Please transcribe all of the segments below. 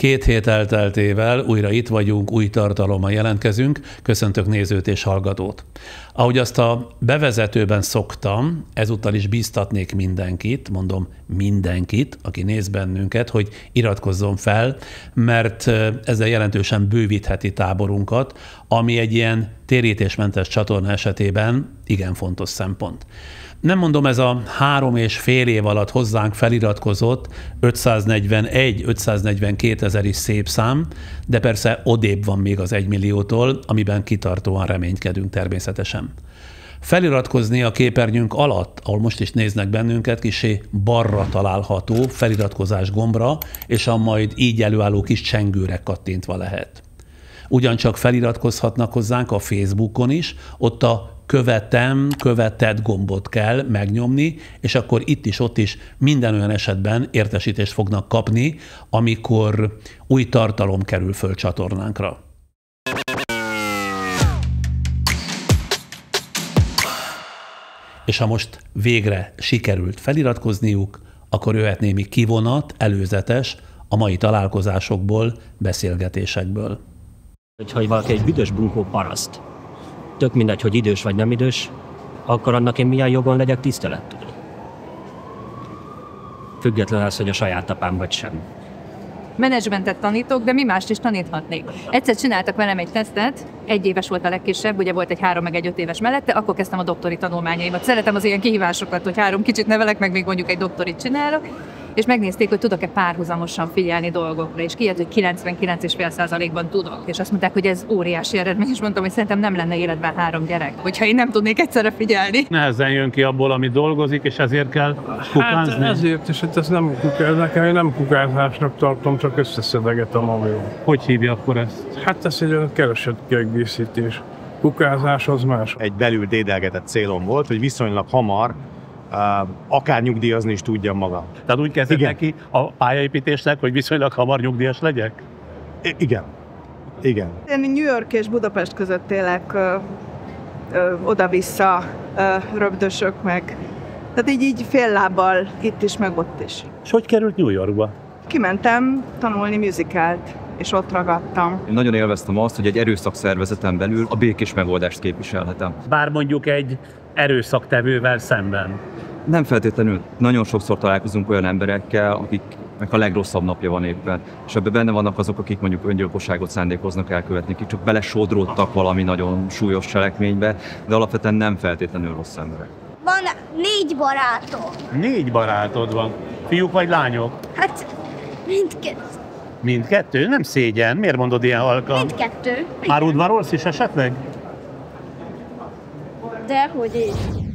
2 hét elteltével újra itt vagyunk, új tartalommal jelentkezünk. Köszöntök nézőt és hallgatót. Ahogy azt a bevezetőben szoktam, ezúttal is bíztatnék mindenkit, mondom mindenkit, aki néz bennünket, hogy iratkozzon fel, mert ezzel jelentősen bővítheti táborunkat, ami egy ilyen térítésmentes csatorna esetében igen fontos szempont. Nem mondom, ez a 3,5 év alatt hozzánk feliratkozott 541-542 ezer is szép szám, de persze odébb van még az 1 milliótól, amiben kitartóan reménykedünk természetesen. Feliratkozni a képernyőnk alatt, ahol most is néznek bennünket, kissé balra található feliratkozás gombra, és a majd így előálló kis csengőre kattintva lehet. Ugyancsak feliratkozhatnak hozzánk a Facebookon is, ott a követett gombot kell megnyomni, és akkor itt is, ott is minden olyan esetben értesítést fognak kapni, amikor új tartalom kerül föl csatornánkra. És ha most végre sikerült feliratkozniuk, akkor jöhet némi kivonat, előzetes a mai találkozásokból, beszélgetésekből. Hogyha valaki egy büdös bunkó paraszt, tök mindegy, hogy idős vagy nem idős, akkor annak én milyen jogon legyek tisztelettel. Független az, hogy a saját apám vagy sem. Menedzsmentet tanítok, de mi mást is taníthatnék. Egyszer csináltak velem egy tesztet, 1 éves volt a legkisebb, ugye volt egy 3 meg egy 5 éves mellette, akkor kezdtem a doktori tanulmányaimat. Szeretem az ilyen kihívásokat, hogy 3 kicsit nevelek, meg még mondjuk egy doktorit csinálok, és megnézték, hogy tudok-e párhuzamosan figyelni dolgokra, és kijött, hogy 99,5%-ban tudok. És azt mondták, hogy ez óriási eredmény, és mondtam, hogy szerintem nem lenne életben 3 gyerek, hogyha én nem tudnék egyszerre figyelni. Nehezen jön ki abból, ami dolgozik, és ezért kell kukázni? Hát ezért, és ez nem nekem én nem kukázásnak tartom, csak összeszedegetem a jó. Hogy hívja akkor ezt? Hát ez egy olyan keresett kiegészítés. Kukázás az más. Egy belül dédelgetett célom volt, hogy viszonylag hamar akár nyugdíjazni is tudjam magam. Tehát úgy kezdett neki a pályaépítésnek, hogy viszonylag hamar nyugdíjas legyek? Igen. Igen. Én New York és Budapest között élek, oda-vissza röpdösök meg. Tehát így fél lábbal itt is, meg ott is. És hogy került New Yorkba? Kimentem tanulni musicalt, és ott ragadtam. Én nagyon élveztem azt, hogy egy erőszakszervezeten belül a békés megoldást képviselhetem. Bár mondjuk egy erőszaktevővel szemben. Nem feltétlenül. Nagyon sokszor találkozunk olyan emberekkel, akiknek a legrosszabb napja van éppen. És ebben benne vannak azok, akik mondjuk öngyilkosságot szándékoznak elkövetni, akik csak belesodródtak valami nagyon súlyos cselekménybe, de alapvetően nem feltétlenül rossz emberek. Van 4 barátom. 4 barátod van. Fiúk vagy lányok? Hát mindkettő. Mindkettő? Nem szégyen. Miért mondod ilyen halkan? Mindkettő. Már udvarolsz is esetleg? Dehogy így.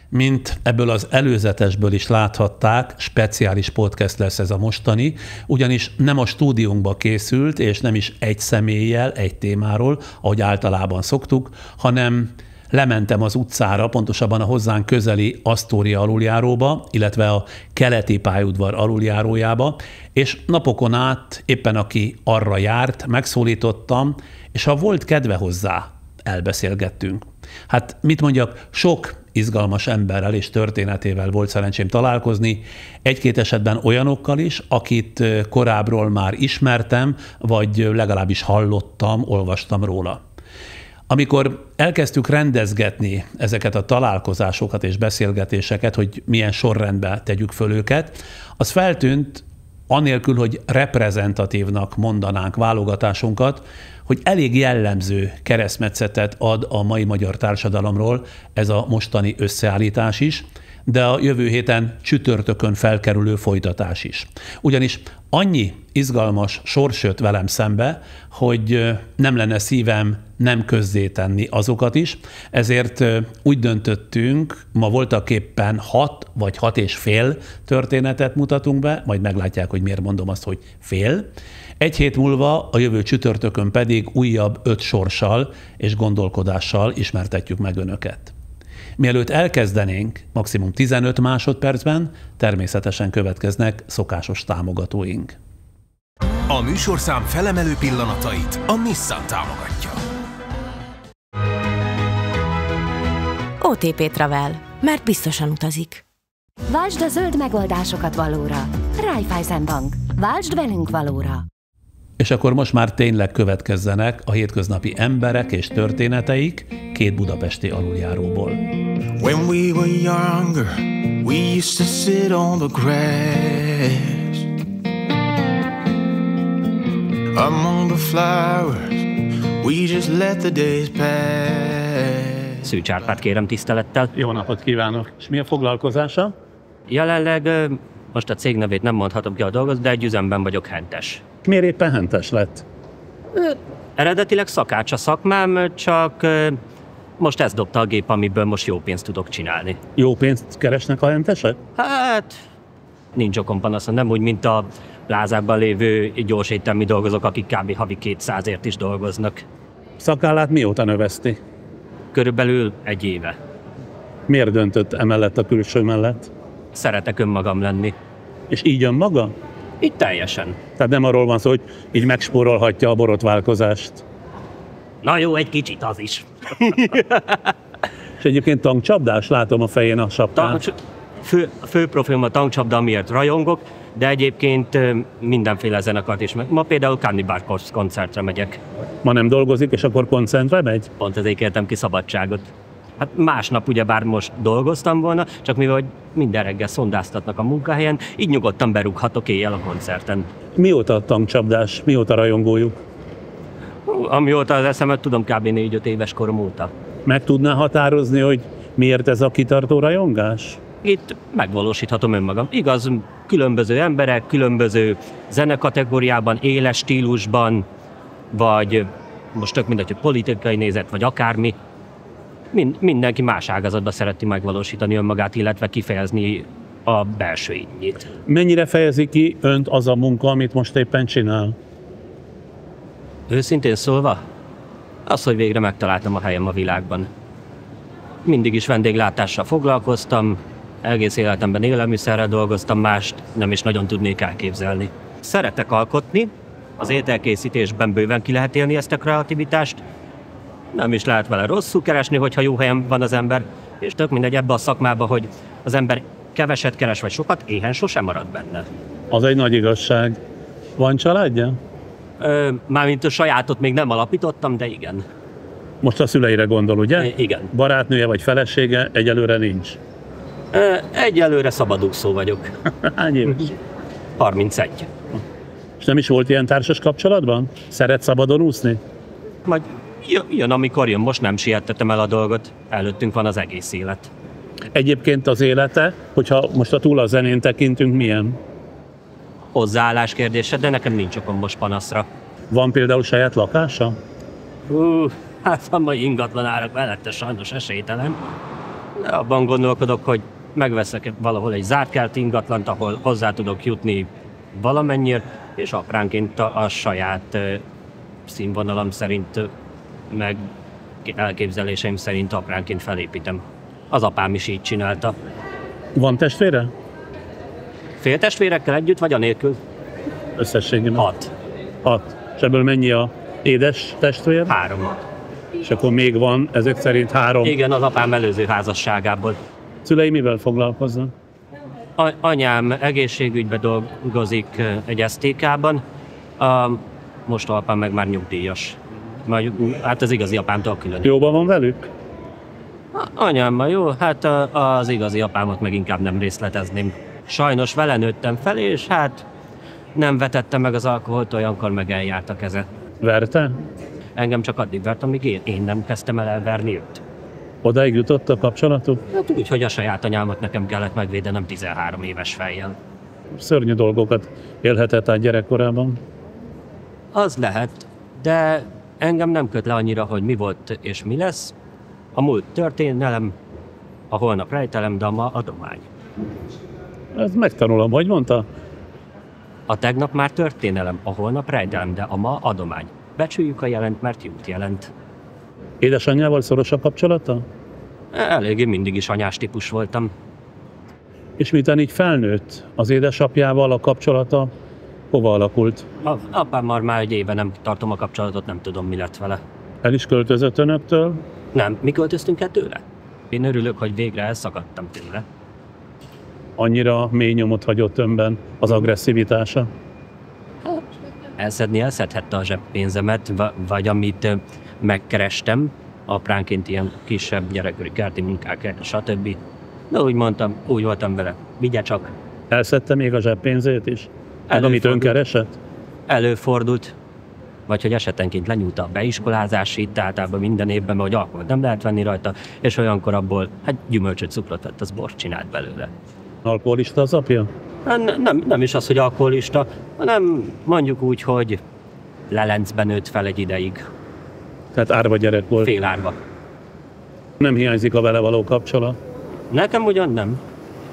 Mint ebből az előzetesből is láthatták, speciális podcast lesz ez a mostani, ugyanis nem a stúdiónkba készült, és nem is egy személlyel, egy témáról, ahogy általában szoktuk, hanem lementem az utcára, pontosabban a hozzánk közeli Asztória aluljáróba, illetve a keleti pályaudvar aluljárójába, és napokon át éppen aki arra járt, megszólítottam, és ha volt kedve hozzá, elbeszélgettünk. Hát mit mondjak, sok izgalmas emberrel és történetével volt szerencsém találkozni, 1-2 esetben olyanokkal is, akit korábbról már ismertem, vagy legalábbis hallottam, olvastam róla. Amikor elkezdtük rendezgetni ezeket a találkozásokat és beszélgetéseket, hogy milyen sorrendbe tegyük föl őket, az feltűnt, anélkül, hogy reprezentatívnak mondanánk válogatásunkat, hogy elég jellemző keresztmetszetet ad a mai magyar társadalomról ez a mostani összeállítás is, de a jövő héten csütörtökön felkerülő folytatás is. Ugyanis annyi izgalmas sors jött velem szembe, hogy nem lenne szívem nem közzétenni azokat is, ezért úgy döntöttünk, ma voltaképpen 6 vagy 6,5 történetet mutatunk be, majd meglátják, hogy miért mondom azt, hogy fél. 1 hét múlva, a jövő csütörtökön pedig újabb 5 sorssal és gondolkodással ismertetjük meg önöket. Mielőtt elkezdenénk, maximum 15 másodpercben természetesen következnek szokásos támogatóink. A műsorszám felemelő pillanatait a Nissan támogatja. OTP Travel, mert biztosan utazik. Váltsd a zöld megoldásokat valóra. Raiffeisen Bank. Váltsd velünk valóra. És akkor most már tényleg következzenek a hétköznapi emberek és történeteik két budapesti aluljáróból. When we were younger, we used to sit on the grass among the flowers, we just let the days pass. Szűcs Árpád kérem tisztelettel. Jó napot kívánok! És mi a foglalkozása? Jelenleg most a cég nevét nem mondhatom ki a dolgot, de egy üzemben vagyok hentes. Miért éppen hentes lett? Eredetileg szakács a szakmám, csak most ez dobta a gép, amiből most jó pénzt tudok csinálni. Jó pénzt keresnek a hentesek? Hát, nincs okom panaszom, nem úgy, mint a plázákban lévő gyorséttermi dolgozók, akik kb. Havi 200-ért is dolgoznak. Szakállát mióta növeszti? Körülbelül egy éve. Miért döntött emellett a külső mellett? Szeretek önmagam lenni. És így önmaga? Így teljesen. Tehát nem arról van szó, hogy így megspórolhatja a borotválkozást. Na jó, egy kicsit az is. És egyébként tankcsapdás, látom a fején a sapkán. Fő profilom a tankcsapda, amiért rajongok, de egyébként mindenféle zenekart is meg. Ma például Cannibal Corpse koncertre megyek. Ma nem dolgozik, és akkor koncertre megy? Pont ezért kértem ki szabadságot. Hát másnap ugyebár most dolgoztam volna, csak mivel minden reggel szondáztatnak a munkahelyen, így nyugodtan berúghatok éjjel a koncerten. Mióta a tankcsapdás? Mióta rajongójuk? Amióta az eszemet tudom, kb. 4-5 éves korom óta. Meg tudná határozni, hogy miért ez a kitartó rajongás? Itt megvalósíthatom önmagam. Igaz, különböző emberek, különböző zenekategóriában, éles stílusban, vagy most tök mindegy, hogy politikai nézet, vagy akármi. Mindenki más ágazatban szereti megvalósítani önmagát, illetve kifejezni a belső ínyét. Mennyire fejezi ki önt az a munka, amit most éppen csinál? Őszintén szólva, az, hogy végre megtaláltam a helyem a világban. Mindig is vendéglátással foglalkoztam, egész életemben élelmiszerrel dolgoztam, mást nem is nagyon tudnék elképzelni. Szeretek alkotni, az ételkészítésben bőven ki lehet élni ezt a kreativitást, nem is lehet vele rosszul keresni, hogyha jó helyen van az ember, és tök mindegy ebbe a szakmába, hogy az ember keveset keres vagy sokat, éhen sosem marad benne. Az egy nagy igazság. Van családja? Mármint a sajátot még nem alapítottam, de igen. Most a szüleire gondol, ugye? Igen. Barátnője vagy felesége egyelőre nincs? Egyelőre szabadúszó vagyok. Hány éves? 31. És nem is volt ilyen társas kapcsolatban? Szeret szabadon úszni? Majd jön, amikor jön, most nem siettetem el a dolgot. Előttünk van az egész élet. Egyébként az élete, hogyha most a túl a zenén tekintünk, milyen? Hozzáállás kérdése, de nekem nincs okom most panaszra. Van például saját lakása? Hát a mai ingatlanárak mellette sajnos esélytelen. De abban gondolkodok, hogy megveszek valahol egy zártkert ingatlant, ahol hozzá tudok jutni valamennyire, és apránként a saját színvonalam szerint, meg elképzeléseim szerint apránként felépítem. Az apám is így csinálta. Van testvére? Féltestvérekkel együtt, vagy anélkül? Összességében? 6. És ebből mennyi a édes testvér? 3. És akkor még van ezek szerint 3? Igen, az apám előző házasságából. Szülei mivel foglalkoznak? Anyám egészségügyben dolgozik egy STK-ban, most apám meg már nyugdíjas. Hát az igazi apámtól külön. Jóban van velük? Anyámmal jó, hát az igazi apámat meg inkább nem részletezném. Sajnos vele nőttem fel, és hát nem vetette meg az alkoholt, olyankor meg eljárt a keze. Verte? Engem csak addig vert, amíg én nem kezdtem el elverni őt. Odáig jutott a kapcsolatuk? Hát úgy, hogy a saját anyámat nekem kellett megvédenem 13 éves fejjel. Szörnyű dolgokat élhetett át gyerekkorában. Az lehet, de engem nem köt le annyira, hogy mi volt és mi lesz. A múlt történelem, a holnap rejtelem, de a ma adomány. Ez megtanulom, hogy mondta? A tegnap már történelem, a holnap rejtelem, de a ma adomány. Becsüljük a jelent, mert jót jelent. Édesanyjával szoros a kapcsolata? Eléggé mindig is anyás típus voltam. És miután így felnőtt, az édesapjával a kapcsolata hova alakult? Apámmal már egy éve nem tartom a kapcsolatot, nem tudom, mi lett vele. El is költözött önöktől? Nem, mi költöztünk el tőle? Én örülök, hogy végre elszakadtam tőle. Annyira mély nyomot hagyott önben az agresszivitása? elszedhette a zseppénzemet, vagy amit megkerestem, apránként ilyen kisebb gyerekkori kerti munkák, stb. De úgy mondtam, úgy voltam vele, vigye csak. Elszedte még a zseppénzét is? Meg amit ön keresett? Előfordult. Vagy hogy esetenként lenyúlta a beiskolázásit, általában minden évben, mert hogy alkoholt nem lehet venni rajta, és olyankor abból gyümölcsöt, cukrot vett, az bort csinált belőle. Alkoholista az apja? Nem is az, hogy alkoholista, hanem mondjuk úgy, hogy lelencben nőtt fel egy ideig. Tehát árva gyerek volt? Fél árva. Nem hiányzik a vele való kapcsolat? Nekem ugyan nem.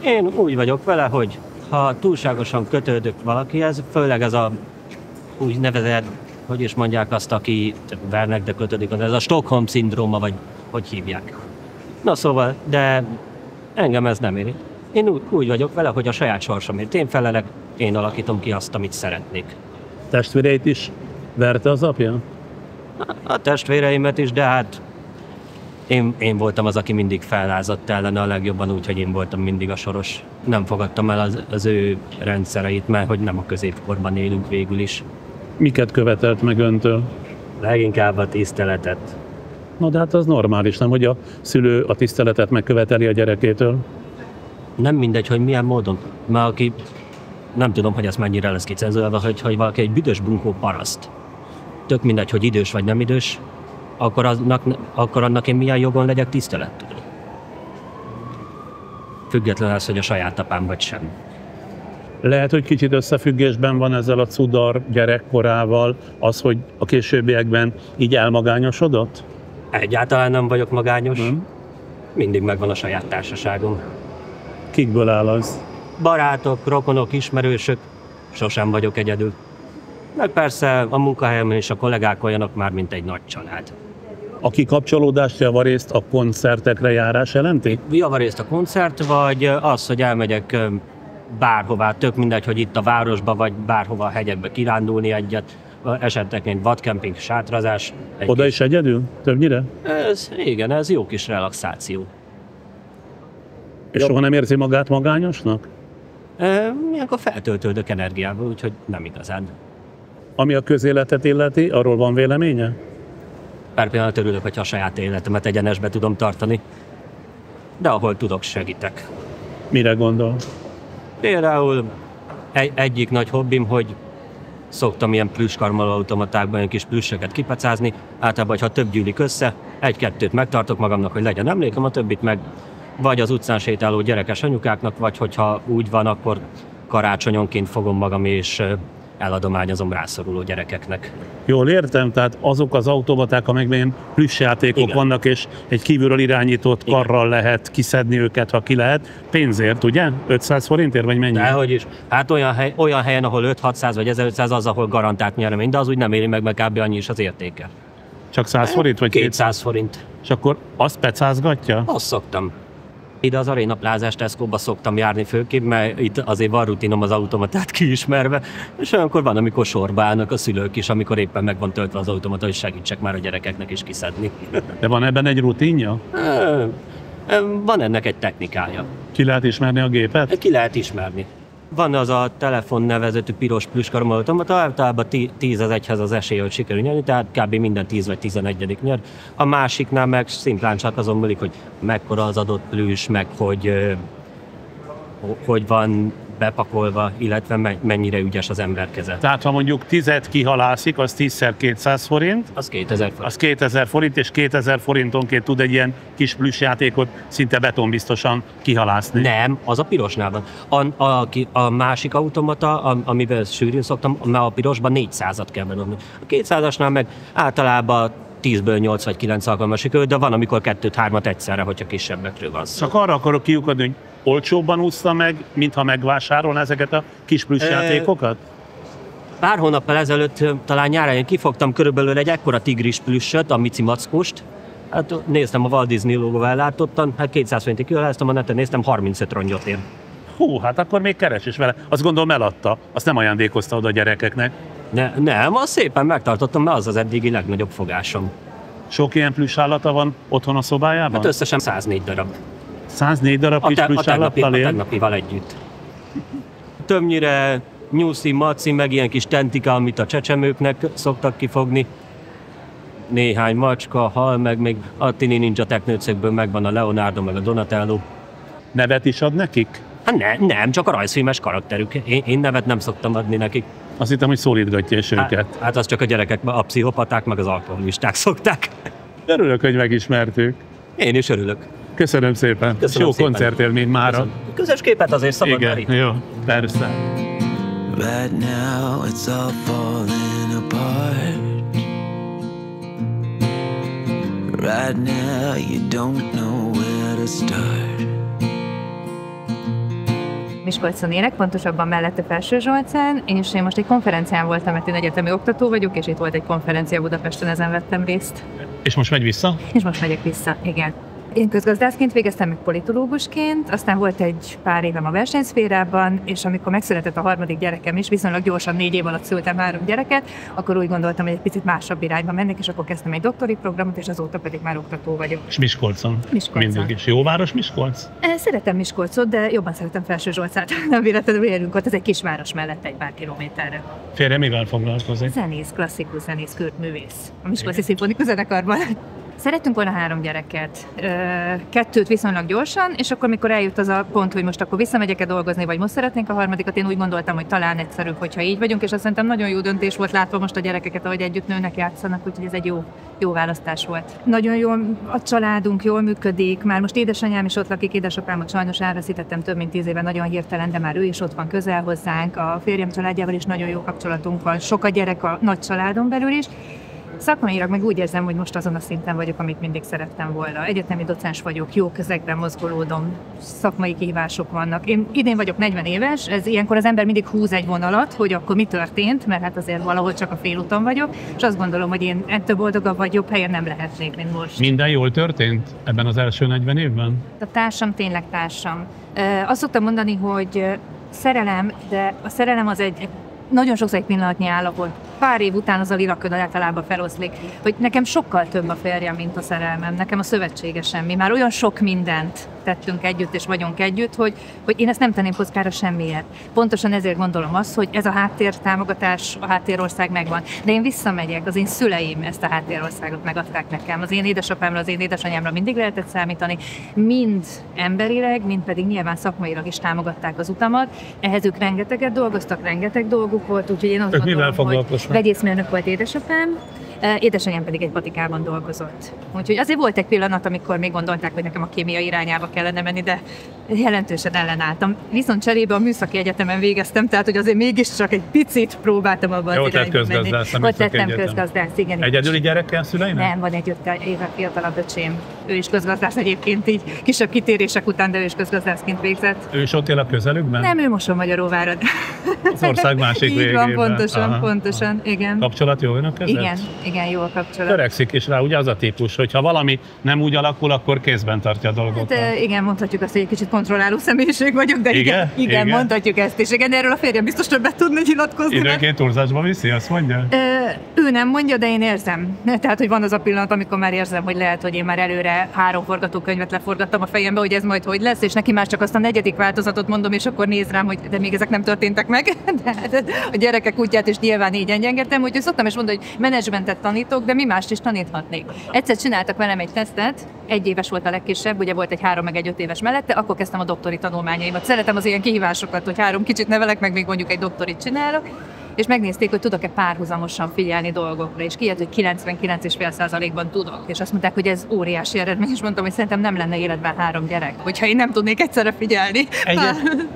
Én úgy vagyok vele, hogy ha túlságosan kötődök valakihez, főleg ez a úgy nevezett, hogy is mondják azt, aki vernek, de kötődik, ez a Stockholm-szindróma, vagy hogy hívják. Na szóval, de engem ez nem éri. Én úgy vagyok vele, hogy a saját sorsomért én felelek, én alakítom ki azt, amit szeretnék. Testvéreit is verte az apja? A testvéreimet is, de hát én voltam az, aki mindig fellázadt ellene a legjobban, úgyhogy én voltam mindig a soros. Nem fogadtam el az ő rendszereit, mert hogy nem a középkorban élünk végül is. Miket követelt meg öntől? Leginkább a tiszteletet. Na de hát az normális, nem, hogy a szülő a tiszteletet megköveteli a gyerekétől? Nem mindegy, hogy milyen módon. Mert aki, nem tudom, hogy ez mennyire lesz kicenzurálva, hogy valaki egy büdös bunkó paraszt. Tök mindegy, hogy idős vagy nem idős, akkor annak én milyen jogon legyek tisztelettudó. Függetlenül az, hogy a saját apám vagy sem. Lehet, hogy kicsit összefüggésben van ezzel a cudar gyerekkorával az, hogy a későbbiekben így elmagányosodott? Egyáltalán nem vagyok magányos. Mindig megvan a saját társaságom. Kikből áll az? Barátok, rokonok, ismerősök. Sosem vagyok egyedül. Meg persze a munkahelyemen és a kollégák olyanok már, mint egy nagy család. A kikapcsolódást javarészt a koncertekre járás jelenti? Javarészt a koncert, vagy az, hogy elmegyek bárhová, tök mindegy, hogy itt a városba, vagy bárhova a hegyekbe kirándulni egyet, esetenként vadkemping, sátrazás. Oda is egyedül? Többnyire? Igen, ez jó kis relaxáció. És soha nem érzi magát magányosnak? Ilyenkor feltöltődök energiával, úgyhogy nem igazán. Ami a közéletet illeti, arról van véleménye? Pár pillanat örülök, hogyha a saját életemet egyenesbe tudom tartani. De ahol tudok, segítek. Mire gondol? Például egyik nagy hobbim, hogy szoktam ilyen plüsskarmalautomatákban ilyen kis plüsseket kipacázni. Általában, ha több gyűlik össze, egy-kettőt megtartok magamnak, hogy legyen emlékem, a többit meg vagy az utcán sétáló gyerekes anyukáknak, vagy hogyha úgy van, akkor karácsonyonként fogom magam és eladományozom rászoruló gyerekeknek. Jól értem, tehát azok az automaták, amelyekben plüssjátékok vannak, és egy kívülről irányított karral lehet kiszedni őket, ha ki lehet. Pénzért, ugye? 500 forintért, vagy mennyi? Dehogy is. Hát olyan helyen, ahol 5-600 vagy 1500, az, ahol garantált nyeremény, de az úgy nem éri meg kb. Annyi is az értéke. Csak 100 forint, vagy 200 forint. És akkor azt pecázgatja? Azt szoktam. Ide az Arena Plázás Tesco-ba szoktam járni főképp, mert itt azért van rutinom az automatát kiismerve, és olyankor van, amikor sorba állnak a szülők is, amikor éppen meg van töltve az automata, hogy segítsek már a gyerekeknek is kiszedni. De van ebben egy rutinja? Van ennek egy technikája. Ki lehet ismerni a gépet? Ki lehet ismerni. Van az a telefonnevezetű piros plüsskarmalautomata, általában 10-1-hez az esély, hogy sikerül nyerni, tehát kb. Minden 10 vagy 11. nyer. A másiknál meg szimplán csak azon múlik, hogy mekkora az adott plüss, meg hogy van bepakolva, illetve mennyire ügyes az ember keze. Tehát ha mondjuk 10-et kihalászik, az 10-szer 200 forint? Az 2000 forint. Az 2000 forint, és 2000 forintonként tud egy ilyen kis plüssjátékot szinte betonbiztosan kihalászni. Nem, az a pirosnál van. A másik automata, amivel sűrűn szoktam, a pirosban 400-at kell bedobni. A 200-asnál meg általában 10-ből 8 vagy 9 alkalommal sikerül, de van, amikor 2-3-at egyszerre, hogyha kisebbekről van szó. Csak arra akarok kiukadni, hogy olcsóbban úszta meg, mintha megvásárolna ezeket a kis plüssjátékokat? Pár hónappal ezelőtt, talán nyáron kifogtam körülbelül egy ekkora tigris plüssöt, a Mici Mackost. Hát néztem a Walt Disney logóval ellátottan, hát 200 forintig kihaláztam, a neten néztem, 35 rongyot ér. Hú, hát akkor még keres is vele. Azt gondolom eladta, azt nem ajándékozta oda a gyerekeknek. Nem, azt szépen megtartottam, mert az az eddigi legnagyobb fogásom. Sok ilyen plüssállata van otthon a szobájában? Hát összesen 104 darab. 104 darab kis plüssállattal él? A tegnapival együtt. Többnyire nyuszi, maci, meg ilyen kis tentika, amit a csecsemőknek szoktak kifogni. Néhány macska, hal, meg még a Tini Ninja Technőcekből megvan a Leonardo, meg a Donatello. Nevet is ad nekik? Hát nem, csak a rajzfilmes karakterük. Én nevet nem szoktam adni nekik. Azt hittem, hogy szólítgatja is őket. Hát az csak a gyerekek, a pszichopaták, meg az alkoholisták szokták. Örülök, hogy megismertük. Én is örülök. Köszönöm szépen. Köszönöm jó szépen. Koncertélmény mára. Közös képet azért szabad. Igen, jó, persze. Right now it's all falling apart. Right now you don't know where to start. Miskolcon élek, pontosabban mellette Felső Zsolcán, és én most egy konferencián voltam, mert én egyetemi oktató vagyok, és itt volt egy konferencia Budapesten, ezen vettem részt. És most megy vissza? És most megyek vissza, igen. Én közgazdászként végeztem meg politológusként, aztán volt egy pár évem a versenyszférában, és amikor megszületett a harmadik gyerekem is, viszonylag gyorsan 4 év alatt szültem 3 gyereket, akkor úgy gondoltam, hogy egy picit másabb irányba mennek, és akkor kezdtem egy doktori programot, és azóta pedig már oktató vagyok. És Miskolcon? Mindig is. Jó város Miskolc? Szeretem Miskolcot, de jobban szeretem Felső Zsolcát. Nem véletlenül élünk ott, ez egy kisváros mellett egy pár kilométerre. Férje mivel foglalkozik? Zenész, klasszikus zenész, körművész. A Miskolci Szimfonikus Zenekarban. Szerettünk volna 3 gyereket, 2 viszonylag gyorsan, és akkor, mikor eljött az a pont, hogy most akkor visszamegyek-e dolgozni, vagy most szeretnénk a harmadikat, én úgy gondoltam, hogy talán egyszerűbb, hogyha így vagyunk, és azt szerintem nagyon jó döntés volt látva most a gyerekeket, ahogy együtt nőnek, játszanak, úgyhogy ez egy jó választás volt. Nagyon jól a családunk jól működik, már most édesanyám is ott lakik, édesapámat sajnos elveszítettem több mint 10 éve, nagyon hirtelen, de már ő is ott van közel hozzánk, a férjem családjával is nagyon jó kapcsolatunk van, sok a gyerek a nagy családon belül is. Szakmailag meg úgy érzem, hogy most azon a szinten vagyok, amit mindig szerettem volna. Egyetemi docens vagyok, jó közegben mozgolódom, szakmai kihívások vannak. Én idén vagyok 40 éves, ez ilyenkor az ember mindig húz egy vonalat, hogy akkor mi történt, mert hát azért valahol csak a félúton vagyok, és azt gondolom, hogy én ettől boldogabb vagy jobb helyen nem lehetnék, mint most. Minden jól történt ebben az első 40 évben? A társam tényleg társam. Azt szoktam mondani, hogy szerelem, de a szerelem az egy nagyon sokszor egy pillanatnyi állapot. Pár év után az a lilaköd általában feloszlik, hogy nekem sokkal több a férjem, mint a szerelmem, nekem a szövetségesem. Mi már olyan sok mindent tettünk együtt és vagyunk együtt, hogy én ezt nem tenném kockára semmiért. Pontosan ezért gondolom azt, hogy ez a háttértámogatás, a háttérország megvan. De én visszamegyek, az én szüleim ezt a háttérországot megadták nekem. Az én édesapámra, az én édesanyámra mindig lehetett számítani, mind emberileg, mind pedig nyilván szakmailag is támogatták az utamat. Ehhez ők rengeteget dolgoztak, rengeteg dolguk volt, úgyhogy én azt gondolom, hogy vegyészmérnök volt édesapám, édesanyám pedig egy patikában dolgozott. Úgyhogy azért volt egy pillanat, amikor még gondolták, hogy nekem a kémia irányába kellene menni, de jelentősen ellenálltam. Viszont cserébe a műszaki egyetemen végeztem, tehát hogy azért mégiscsak egy picit próbáltam abban az irányba menni. Ott lettem közgazdász, igen. Egyedüli gyerekkel szüleinek? Nem, van egy 5 éve fiatalabb öcsém. Ő is közgazdász egyébként, így kisebb kitérések után, de ő is közgazdászként végzett. Ő is ott él a közelükben? Nem, ő Mosonmagyaróvárad. Az ország másik végében. Így van, pontosan, igen. Kapcsolat jó önök között? Igen, jó a kapcsolat. Törekszik is rá, ugye az a típus, hogy ha valami nem úgy alakul, akkor kézben tartja a dolgokat. Hát, igen, mondhatjuk azt, hogy egy kicsit kontrolláló személyiség vagyok, de igen, mondhatjuk ezt is. Igen, erről a férjem biztos többet tudna nyilatkozni. Időnként túlzásba viszi, azt mondja? Ő nem mondja, de én érzem. Tehát, hogy van az a pillanat, amikor már érzem, hogy lehet, hogy én már előre 3 forgatókönyvet leforgattam a fejembe, hogy ez majd hogy lesz, és neki már csak azt a 4. változatot mondom, és akkor néz rám, hogy de még ezek nem történtek meg. De a gyerekek útját is nyilván így engedtem, úgyhogy szoktam is mondani, hogy menedzsmentet tanítok, de mi mást is taníthatnék. Egyszer csináltak velem egy tesztet, 1 éves volt a legkisebb, ugye volt egy 3 meg egy 5 éves mellette, akkor kezdtem a doktori tanulmányaimat. Szeretem az ilyen kihívásokat, hogy 3 kicsit nevelek, meg még mondjuk egy doktorit csinálok, és megnézték, hogy tudok-e párhuzamosan figyelni dolgokra, és kijött, hogy 99,5%-ban tudok. És azt mondták, hogy ez óriási eredmény, és mondtam, hogy szerintem nem lenne életben 3 gyerek, hogyha én nem tudnék egyszerre figyelni.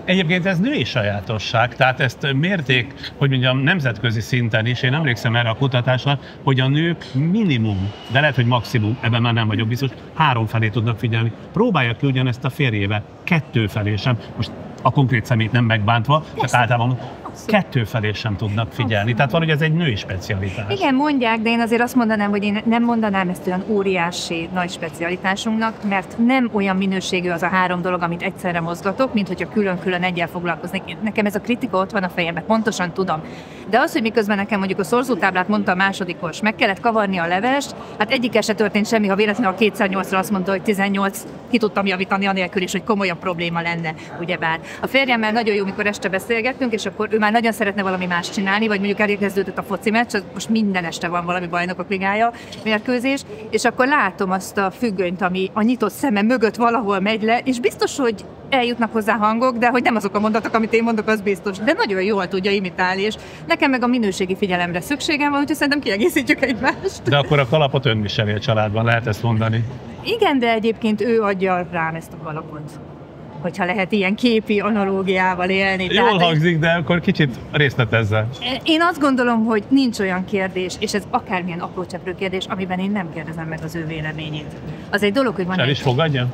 Egyébként ez női sajátosság, tehát ezt mérték, hogy mondjam, nemzetközi szinten is, én emlékszem erre a kutatásra, hogy a nők minimum, de lehet, hogy maximum, ebben már nem vagyok biztos, 3 felé tudnak figyelni. Próbálja ki ugyanezt a férjével, 2 felé sem. Most a konkrét szemét nem megbántva, csak általában 2 felé sem tudnak figyelni. Tehát valahogy ez egy női specialitás. Igen, mondják, de én azért azt mondanám, hogy én nem mondanám ezt olyan óriási nagy specialitásunknak, mert nem olyan minőségű az a 3 dolog, amit egyszerre mozgatok, mint hogyha külön-külön egyel foglalkoznék. Nekem ez a kritika ott van a fejemben, pontosan tudom. De az, hogy miközben nekem mondjuk a szorzótáblát mondta a másodikos, meg kellett kavarni a levest, hát egyik se történt semmi, ha véletlenül a 2x8-ra azt mondta, hogy 18, ki tudtam javítani anélkül is, hogy komolyabb probléma lenne, ugyebár. A férjemmel nagyon jó, mikor este beszélgettünk, és akkor ő már már nagyon szeretne valami más csinálni, vagy mondjuk elkezdődött a foci meccs, most minden este van valami Bajnokok Ligája mérkőzés, és akkor látom azt a függönyt, ami a nyitott szeme mögött valahol megy le, és biztos, hogy eljutnak hozzá hangok, de hogy nem azok a mondatok, amit én mondok, az biztos. De nagyon jól tudja imitálni, és nekem meg a minőségi figyelemre szükségem van, úgyhogy szerintem kiegészítjük egymást. De akkor a kalapot ön viseli a családban, lehet ezt mondani? Igen, de egyébként ő adja rám ezt a kalapot. Hogyha lehet ilyen képi analógiával élni. Jól hangzik, de akkor kicsit részletezzel. Én azt gondolom, hogy nincs olyan kérdés, és ez akármilyen apró cseprő kérdés, amiben én nem kérdezem meg az ő véleményét. Az egy dolog, hogy van El is fogadja?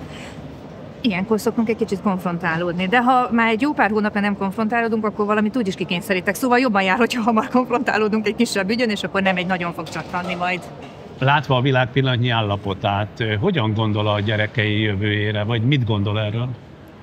Ilyenkor szoktunk egy kicsit konfrontálódni, de ha már egy jó pár hónapja nem konfrontálódunk, akkor valamit úgyis kikényszerítek. Szóval jobban jár, hogyha hamar konfrontálódunk egy kisebb ügyön, és akkor nem egy nagyon fog csattanni majd. Látva a világ pillanatnyi állapotát, hogyan gondol a gyerekei jövőjére, vagy mit gondol erről?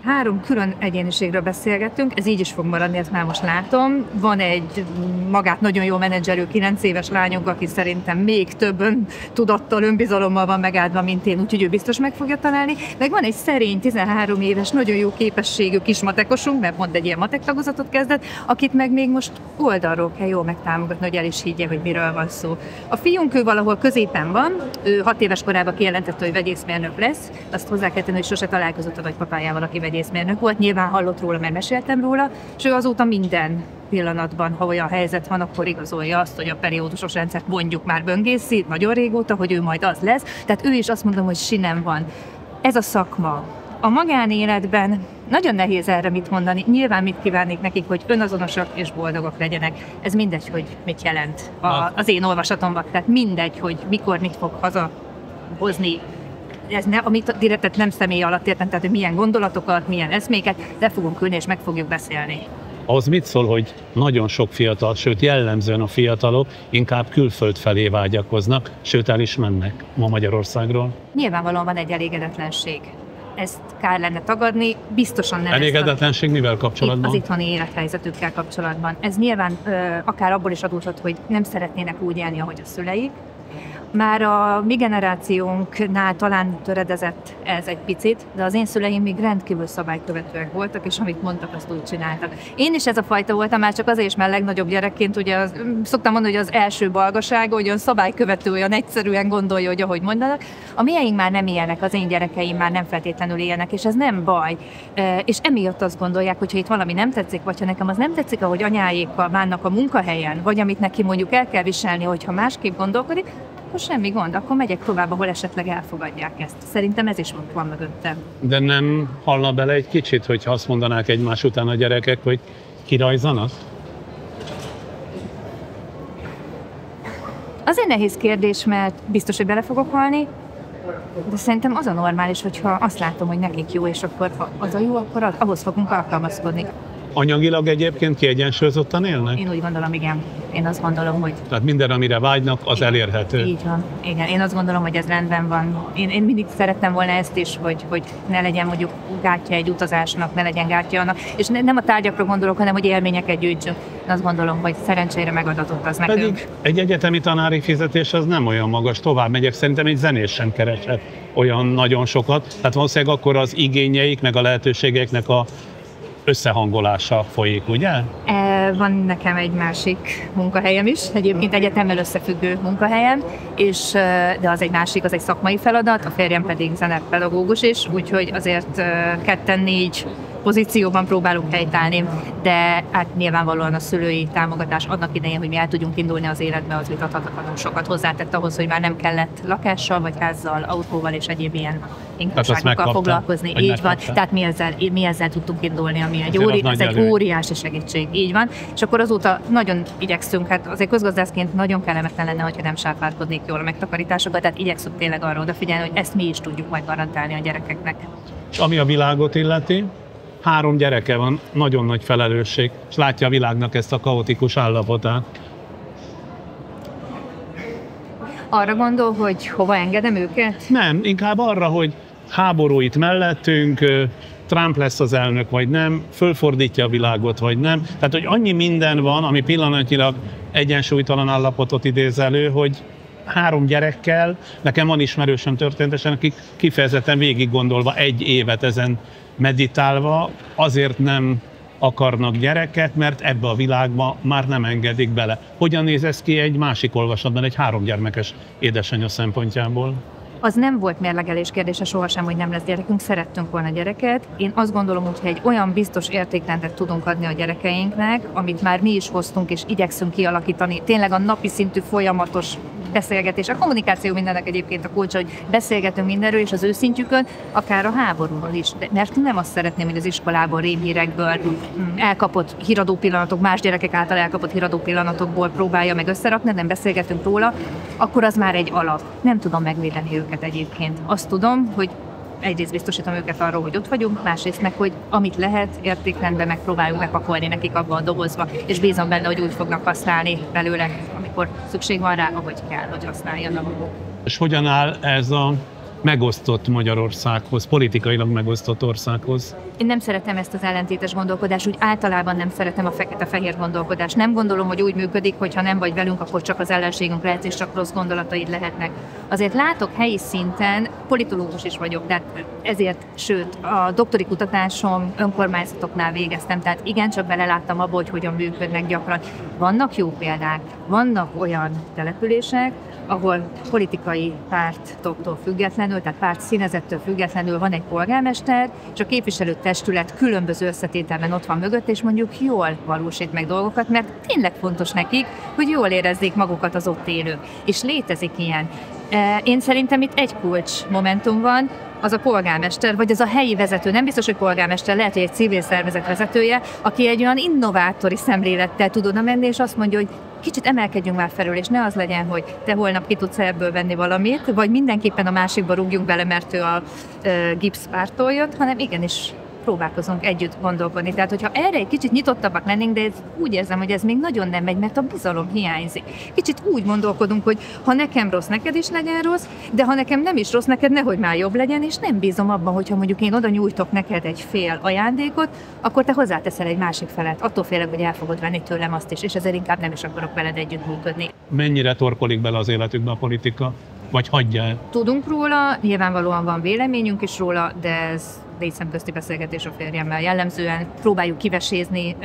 3 külön egyéniségről beszélgettünk, ez így is fog maradni, ezt már most látom. Van egy magát nagyon jó menedzserő 9 éves lányunk, aki szerintem még több tudattal, önbizalommal van megáldva, mint én, úgyhogy ő biztos meg fogja találni. Meg van egy szerény, 13 éves, nagyon jó képességű kis matekosunk, mert pont egy ilyen matek tagozatot kezdett, akit meg még most oldalról kell jól megtámogatni, hogy el is higgye, hogy miről van szó. A fiunk ő valahol középen van, ő 6 éves korában kijelentette, hogy vegyészmérnök lesz, azt hozzá kell tenni, hogy sose találkozott a nagypapájával, aki vegyészmérnök volt, nyilván hallott róla, mert meséltem róla, és ő azóta minden pillanatban, ha olyan helyzet van, akkor igazolja azt, hogy a periódusos rendszert mondjuk már böngészi, nagyon régóta, hogy ő majd az lesz. Tehát ő is azt mondom, hogy sinem van. Ez a szakma. A magánéletben nagyon nehéz erre mit mondani. Nyilván mit kívánnék nekik, hogy önazonosak és boldogok legyenek. Ez mindegy, hogy mit jelent az én olvasatomban. Tehát mindegy, hogy mikor mit fog hazahozni. Ez amit direkt nem személy alatt értem, tehát hogy milyen gondolatokat, milyen eszméket, le fogunk ülni és meg fogjuk beszélni. Ahhoz mit szól, hogy nagyon sok fiatal, sőt jellemzően a fiatalok inkább külföld felé vágyakoznak, sőt el is mennek ma Magyarországról? Nyilvánvalóan van egy elégedetlenség. Ezt kár lenne tagadni, biztosan nem. Elégedetlenség mivel kapcsolatban? Az itthoni élethelyzetükkel kapcsolatban. Ez nyilván akár abból is adódhat, hogy nem szeretnének úgy élni, ahogy a szüleik. Már a mi generációnknál talán töredezett ez egy picit, de az én szüleim még rendkívül szabálykövetőek voltak, és amit mondtak, azt úgy csináltak. Én is ez a fajta voltam, már csak azért is, mert legnagyobb gyerekként, ugye szoktam mondani, hogy az első balgaság, hogy olyan szabálykövető, olyan egyszerűen gondolja, hogy ahogy mondanak. A mieink már nem ilyenek, az én gyerekeim már nem feltétlenül ilyenek, és ez nem baj. És emiatt azt gondolják, hogy ha itt valami nem tetszik, vagy ha nekem az nem tetszik, ahogy anyáékkal bánnak a munkahelyen, vagy amit neki mondjuk el kell viselni, hogyha másképp gondolkodik, akkor semmi gond, akkor megyek tovább, ahol esetleg elfogadják ezt. Szerintem ez is van mögöttem. De nem hallna bele egy kicsit, hogyha azt mondanák egymás után a gyerekek, hogy kirajzanak? Azért nehéz kérdés, mert biztos, hogy bele fogok halni, de szerintem az a normális, hogyha azt látom, hogy nekik jó, és akkor ha az a jó, akkor ahhoz fogunk alkalmazkodni. Anyagilag egyébként kiegyensúlyozottan élnek? Én úgy gondolom, igen. Én azt gondolom, hogy... Tehát minden, amire vágynak, az igen, elérhető. Így van. Igen, én azt gondolom, hogy ez rendben van. Én mindig szerettem volna ezt is, hogy ne legyen mondjuk gátja egy utazásnak, ne legyen gátja annak. És nem a tárgyakra gondolok, hanem hogy élményeket gyűjtsünk. Én azt gondolom, hogy szerencsére megadatott az nekünk. Pedig egy egyetemi tanári fizetés az nem olyan magas. Tovább megyek, szerintem egy zenés sem keresett olyan nagyon sokat. Tehát valószínűleg akkor az igényeik, meg a lehetőségeknek a összehangolása folyik, ugye? Van nekem egy másik munkahelyem is, egyébként egyetemmel összefüggő munkahelyem, de az egy másik, az egy szakmai feladat, a férjem pedig zenepedagógus is, úgyhogy azért 2-4 pozícióban próbálunk helytállni, de hát nyilvánvalóan a szülői támogatás annak idején, hogy mi el tudjunk indulni az életbe, az vitathatatlanul sokat hozzátett ahhoz, hogy már nem kellett lakással, vagy házzal, autóval és egyéb ilyen inkasságokkal foglalkozni. Így van, tehát mi ezzel tudtunk indulni, ami egy óriási segítség. Így van, és akkor azóta nagyon igyekszünk, hát azért közgazdászként nagyon kellemetlen lenne, hogyha nem sáfárkodnék jól a megtakarításokat, tehát igyekszünk tényleg arra odafigyelni, hogy ezt mi is tudjuk majd garantálni a gyerekeknek. És ami a világot illeti, 3 gyereke van, nagyon nagy felelősség, és látja a világnak ezt a kaotikus állapotát. Arra gondol, hogy hova engedem őket? Nem, inkább arra, hogy háború itt mellettünk, Trump lesz az elnök, vagy nem, fölfordítja a világot, vagy nem. Tehát, hogy annyi minden van, ami pillanatnyilag egyensúlytalan állapotot idéz elő, hogy 3 gyerekkel, nekem van ismerősöm történetesen, akik kifejezetten végig gondolva 1 évet ezen meditálva, azért nem akarnak gyereket, mert ebbe a világba már nem engedik bele. Hogyan néz ez ki egy másik olvasatban, egy 3 gyermekes édesanyja szempontjából? Az nem volt mérlegelés kérdése sohasem, hogy nem lesz gyerekünk, szerettünk volna gyereket. Én azt gondolom, hogy egy olyan biztos értékrendet tudunk adni a gyerekeinknek, amit már mi is hoztunk és igyekszünk kialakítani, tényleg a napi szintű folyamatos beszélgetés. A kommunikáció mindennek egyébként a kulcsa, hogy beszélgetünk mindenről, és az őszintjükön, akár a háborúról is. De mert nem azt szeretném, hogy az iskolából, rémhírekből elkapott híradó pillanatok, más gyerekek által elkapott híradó pillanatokból próbálja meg összerakni, nem beszélgetünk róla, akkor az már egy alap. Nem tudom megvédeni őket egyébként. Azt tudom, hogy egyrészt biztosítom őket arról, hogy ott vagyunk, másrészt meg, hogy amit lehet, értékrendben megpróbáljuk bepakolni nekik abba a dobozba, és bízom benne, hogy úgy fognak használni belőle, amikor szükség van rá, ahogy kell, hogy használjanak. És hogyan áll ez a megosztott Magyarországhoz, politikailag megosztott országhoz? Én nem szeretem ezt az ellentétes gondolkodást, úgy általában nem szeretem a fekete-fehér gondolkodást. Nem gondolom, hogy úgy működik, hogy ha nem vagy velünk, akkor csak az ellenségünk lehet, és csak rossz gondolataid lehetnek. Azért látok helyi szinten, politológus is vagyok, de ezért, sőt, a doktori kutatásom önkormányzatoknál végeztem, tehát igencsak beleláttam abba, hogy hogyan működnek gyakran. Vannak jó példák, vannak olyan települések, ahol politikai pártoktól függetlenül, tehát párt színezettől függetlenül van egy polgármester, és a képviselőtestület különböző összetételben ott van mögött, és mondjuk jól valósít meg dolgokat, mert tényleg fontos nekik, hogy jól érezzék magukat az ott élők. És létezik ilyen. Én szerintem itt egy kulcs momentum van, az a polgármester, vagy az a helyi vezető, nem biztos, hogy polgármester, lehet, hogy egy civil szervezet vezetője, aki egy olyan innovátori szemlélettel tud oda menni, és azt mondja, hogy kicsit emelkedjünk már felül, és ne az legyen, hogy te holnap ki tudsz ebből venni valamit, vagy mindenképpen a másikba rúgjunk bele, mert ő a gipszpártól jött, hanem igenis próbálkozunk együtt gondolkodni. Tehát, hogyha erre egy kicsit nyitottabbak lennénk, de úgy érzem, hogy ez még nagyon nem megy, mert a bizalom hiányzik. Kicsit úgy gondolkodunk, hogy ha nekem rossz, neked is legyen rossz, de ha nekem nem is rossz, neked nehogy már jobb legyen, és nem bízom abban, hogyha mondjuk én oda nyújtok neked egy fél ajándékot, akkor te hozzáteszel egy másik felet. Attól félek, hogy el fogod venni tőlem azt is, és ezért inkább nem is akarok veled együttműködni. Mennyire torkolik bele az életükbe a politika, vagy hagyja el? Tudunk róla, nyilvánvalóan van véleményünk is róla, de ez négy szemközti beszélgetés a férjemmel. Jellemzően próbáljuk kivesézni,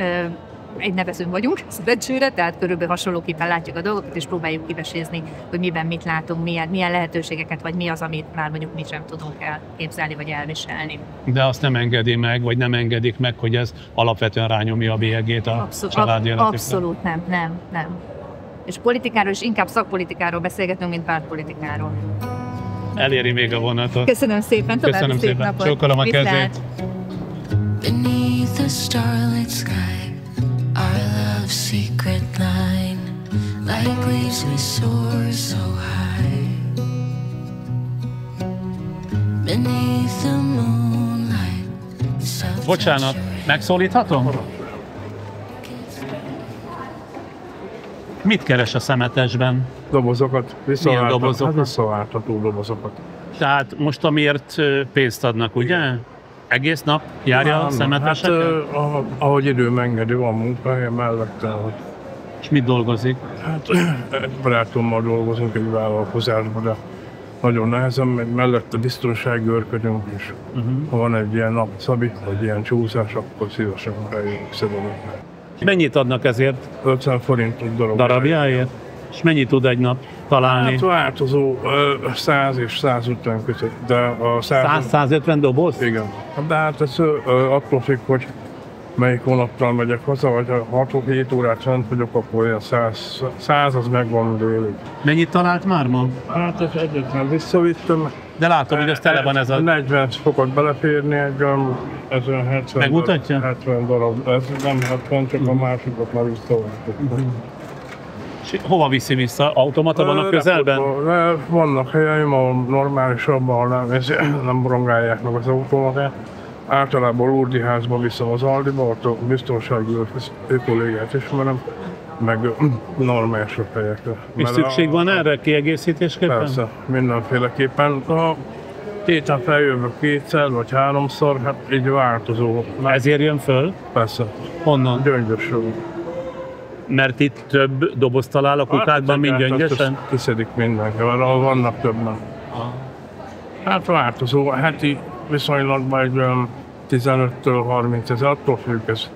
egy nevezőn vagyunk szerencsére, tehát körülbelül hasonlóképpen látjuk a dolgokat, és próbáljuk kivesézni, hogy miben mit látunk, milyen lehetőségeket, vagy mi az, amit már mondjuk mi sem tudunk elképzelni, vagy elviselni. De azt nem engedi meg, vagy nem engedik meg, hogy ez alapvetően rányomja a bélyegét a család életükre? Abszolút nem. És politikáról, és inkább szakpolitikáról beszélgetünk, mint pártpolitikáról. Eléri még a vonatot. Köszönöm szépen, további szép napot. Csókolom a kezét. Beneath the starlit sky, our love secret line, like waves we soar so high. Beneath the moonlight. Bocsánat, megszólíthatom? Mit keres a szemetesben? Dobozokat. Milyen dobozokat? Visszaváltható dobozokat. Tehát most amiért pénzt adnak, ugye? Egész nap járja a szemeteseket? Hát, ahogy idő megengedi, van munkahely mellette. És mit dolgozik? Hát egy barátommal dolgozunk egy vállalkozásban, de nagyon nehezen, mert mellette biztonsági őrködünk is. Ha van egy ilyen napszabi, vagy ilyen csúszás, akkor szívesen eljövünk szedni. Mennyit adnak ezért? 50 forintot darabjáért? És mennyit tud egy nap találni? Hát változó, 100 és 150 között. De a 100-150 doboz? Igen. De hát ez attól függ, hogy melyik hónaptal megyek haza, vagy ha 6-7 órát fent vagyok, akkor olyan 100 az megvan délig. Mennyit talált már ma? Hát ez egyetlen visszavittem. De látom, hogy az tele van ez a... 40 fokot beleférni egy ez olyan 70 Megmutatja? 70 darab. Ez nem 70, csak a másikat már visszavittem. Hova viszi vissza? Automata van a közelben? Vannak helyeim, ahol normálisabban, nem borongálják meg az automatát. Általában Lurdi házba viszem az Aldiba, ott a biztonsági kollégát ismerem, meg normálisabb helyekre. És szükség van erre kiegészítésképpen? Persze, mindenféleképpen. A héten feljövök 2-szer vagy 3-szor, hát így változó. Ezért jön föl? Persze. Honnan? Gyöngyösről. Mert itt több dobozt talál a kukákban, mint Gyöngyösen? Kiszedik mindenki, mert vannak többen. Hát változó, heti viszonylatban egy 15-től 30 ezer, attól függ ez.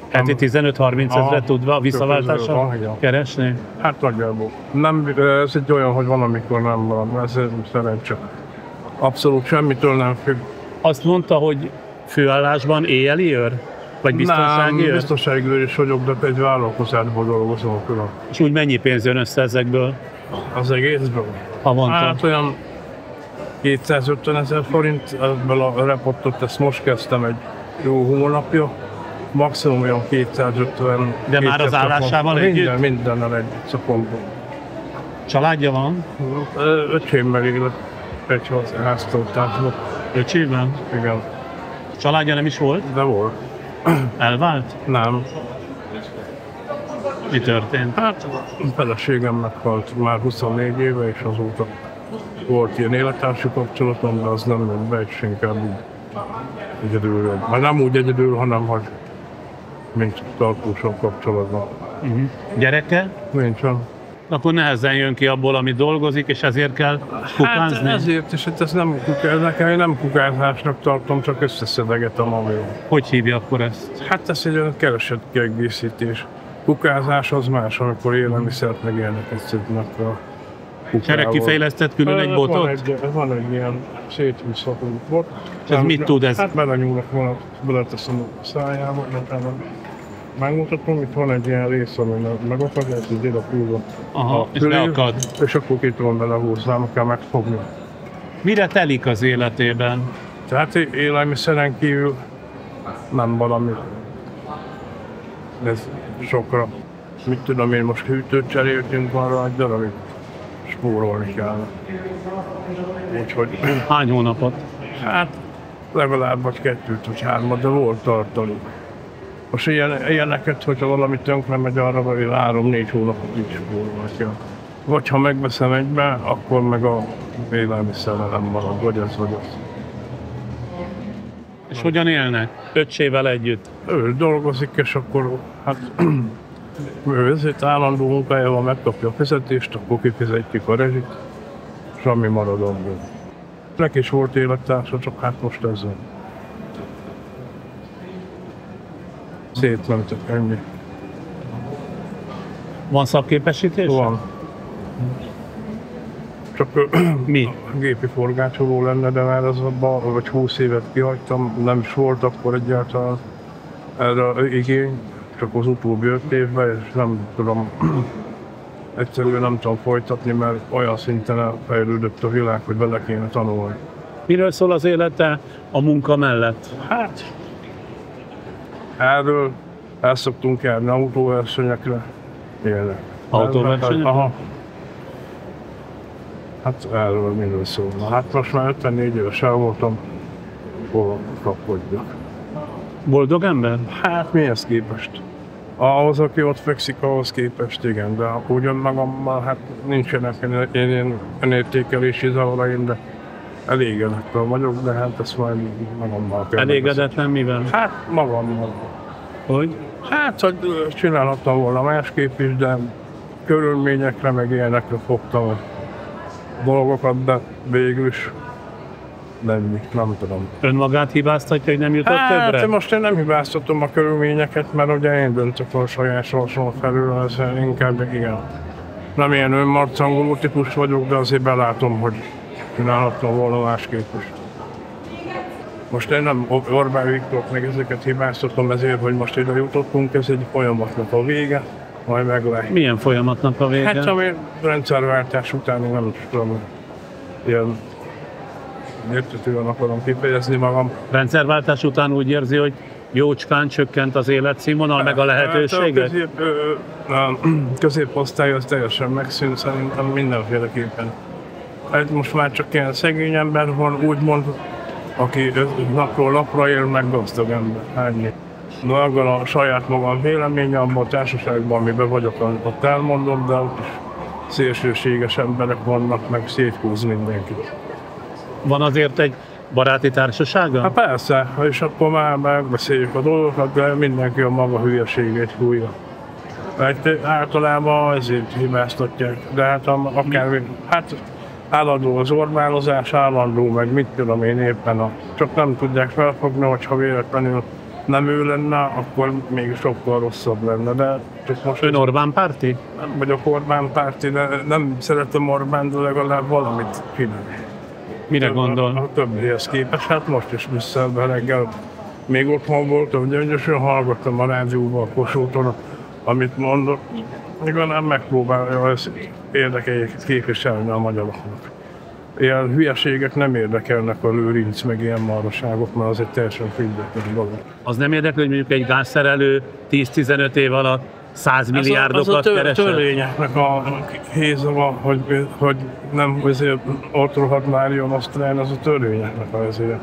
Heti 15-30 ezret tudva a visszaváltással keresni? Hát nagyjából. Nem, ez egy olyan, hogy van, amikor nem van, ez szerencsé. Abszolút semmitől nem függ. Azt mondta, hogy főállásban éjjeli őr? Vagy biztonsági őr? Nem, biztonsági őr is vagyok, de egy vállalkozásból dolgozom külön. És úgy mennyi pénz jön össze ezekből? Az egészből? Havonta? Hát olyan 250 000 forint, ebből a reportot, ezt most kezdtem egy jó hónapja. Maximum olyan 250. De már az állásával együtt? Mindennel együtt szakomból. Családja van? Öcsémmel élet egy háztartásban. Öcsémmel? Igen. Családja nem is volt? De volt. Elvált? Nem. Mi történt? Hát a feleségem meghalt már 24 éve, és azóta volt ilyen élettársi kapcsolatom, de az nem jött be, és inkább egyedül. Már nem úgy egyedül, hanem hogy mint tartósabb kapcsolatban. Gyereke? Nincsen. Akkor nehezen jön ki abból, amit dolgozik, és ezért kell kukázni? Hát ezért, és hát ez nem nekem nem kukázásnak tartom, csak összeszedegetem a jó. Hogy hívja akkor ezt? Hát ez egy olyan keresett kiegészítés. Kukázás az más, amikor élelmiszert meg ilyeneket szednek a kukával. Erre kifejlesztett külön egy botot? Van egy ilyen széthúzható bot. És ez mit tud ez? Hát belenyúlok volna, beleteszem a szájába, megmutatom, itt van egy ilyen rész, ami megakad, ez így ide fúzva. Aha, és leakad. És akkor ki tudom belehúzni, kell megfogni. Mire telik az életében? Tehát élelmiszeren kívül nem valami. Ez sokra. Mit tudom én, most hűtőt cseréltünk arra egy darabig. Spórolni kell. Úgyhogy... Hány hónapot? Hát legalább vagy 2 vagy 3, de volt tartalék. Most ilyeneket, hogyha valami tönkre megy arra, vagy 3-4 hónapot így spórolni kell. Vagy ha megveszem egybe, akkor meg a élelmiszerre nem marad, vagy ez vagy az. És hogyan élnek? Öccsével együtt? Ő dolgozik, és akkor hát ő ezért állandó munkájával megkapja a fizetést, akkor kifizetjük a rezsit, és ami marad abból. Neki is volt élettársa, csak hát most ezzel. Szétmentek, ennyi. Van szakképesítés? Van. Csak mi? Gépi forgácsoló lenne, de már az abban, vagy 20 évet kihagytam, nem is volt akkor egyáltalán erre igény, csak az utóbbi 5 évben, és nem tudom, egyszerűen nem tudom folytatni, mert olyan szinten elfejlődött a világ, hogy bele kéne tanulni. Miről szól az élete a munka mellett? Hát, erről el szoktunk járni autóversenyekre, élnek. Autóversenyekre? Aha. Hát erről miről szólna. Hát most már 54 évesen voltam, hol kapkodjak. Boldog ember? Hát mihez képest? Ahhoz, aki ott fekszik, ahhoz képest igen, de ugyan magammal hát nincsenek ilyen önértékelési zavaraim, de elégedetlen vagyok, de hát ezt majd magammal kell. Elégedetlen mivel? Hát magammal. Hogy? Hát, hogy csinálhattam volna másképp is, de körülményekre meg ilyenekre fogtam a dolgokat, de végül is nem tudom. Önmagát hibáztatja, hogy nem jutott többre? Hát most én nem hibáztatom a körülményeket, mert ugye én döntök a saját sorsom felül, ez inkább igen. Nem ilyen önmarcangoló típus vagyok, de azért belátom, hogy csinálhattam volna másképp is. Most én nem Orbán Viktort meg ezeket hibáztatom ezért, hogy most ide jutottunk, ez egy folyamatnak a vége, majd meg lehet. Milyen folyamatnak a vége? Hát ami rendszerváltás után én nem tudom, ilyen értetően akarom kifejezni magam. Rendszerváltás után úgy érzi, hogy jócskán csökkent az életszínvonal, meg a lehetőségek? A középosztály az teljesen megszűnt, szerintem mindenféleképpen. Hát most már csak ilyen szegény ember van, úgymond, aki napról napra él, meg gazdag ember. Ennyi. Na, a saját magam véleménye, abban a társaságban, amiben vagyok, ott elmondom, de ott is szélsőséges emberek vannak, meg széthúz mindenkit. Van azért egy baráti társasága? Hát persze, és akkor már megbeszéljük a dolgokat, de mindenki a maga hülyeségét fújja. Mert általában ezért hibáztatják, de hát akár, hát állandó az ormálozás, állandó, meg mit tudom én éppen, csak nem tudják felfogni, hogyha véletlenül nem ő lenne, akkor még sokkal rosszabb lenne, de csak most... Ön Orbán párti? Nem vagyok Orbán párti, de nem szeretem Orbán, de legalább valamit csinál. Mire gondol? A többihez képest, hát most is Brüsszelben reggel még otthon voltam, gyöngyösen hallgattam a rádióban, a Kossuthon, amit mondott, legalább megpróbálja az érdekeiket képviselni a magyaroknak. Ilyen hülyeségek nem érdekelnek a Lőrinc, meg ilyen marhaságok, mert az egy teljesen független dolog. Az nem érdekel, hogy mondjuk egy gázszerelő 10-15 év alatt 100 milliárdokat keresett? Ez a törvényeknek a hézava, hogy nem ott rohadt Márion Osztrán, az a törvényeknek a ezért.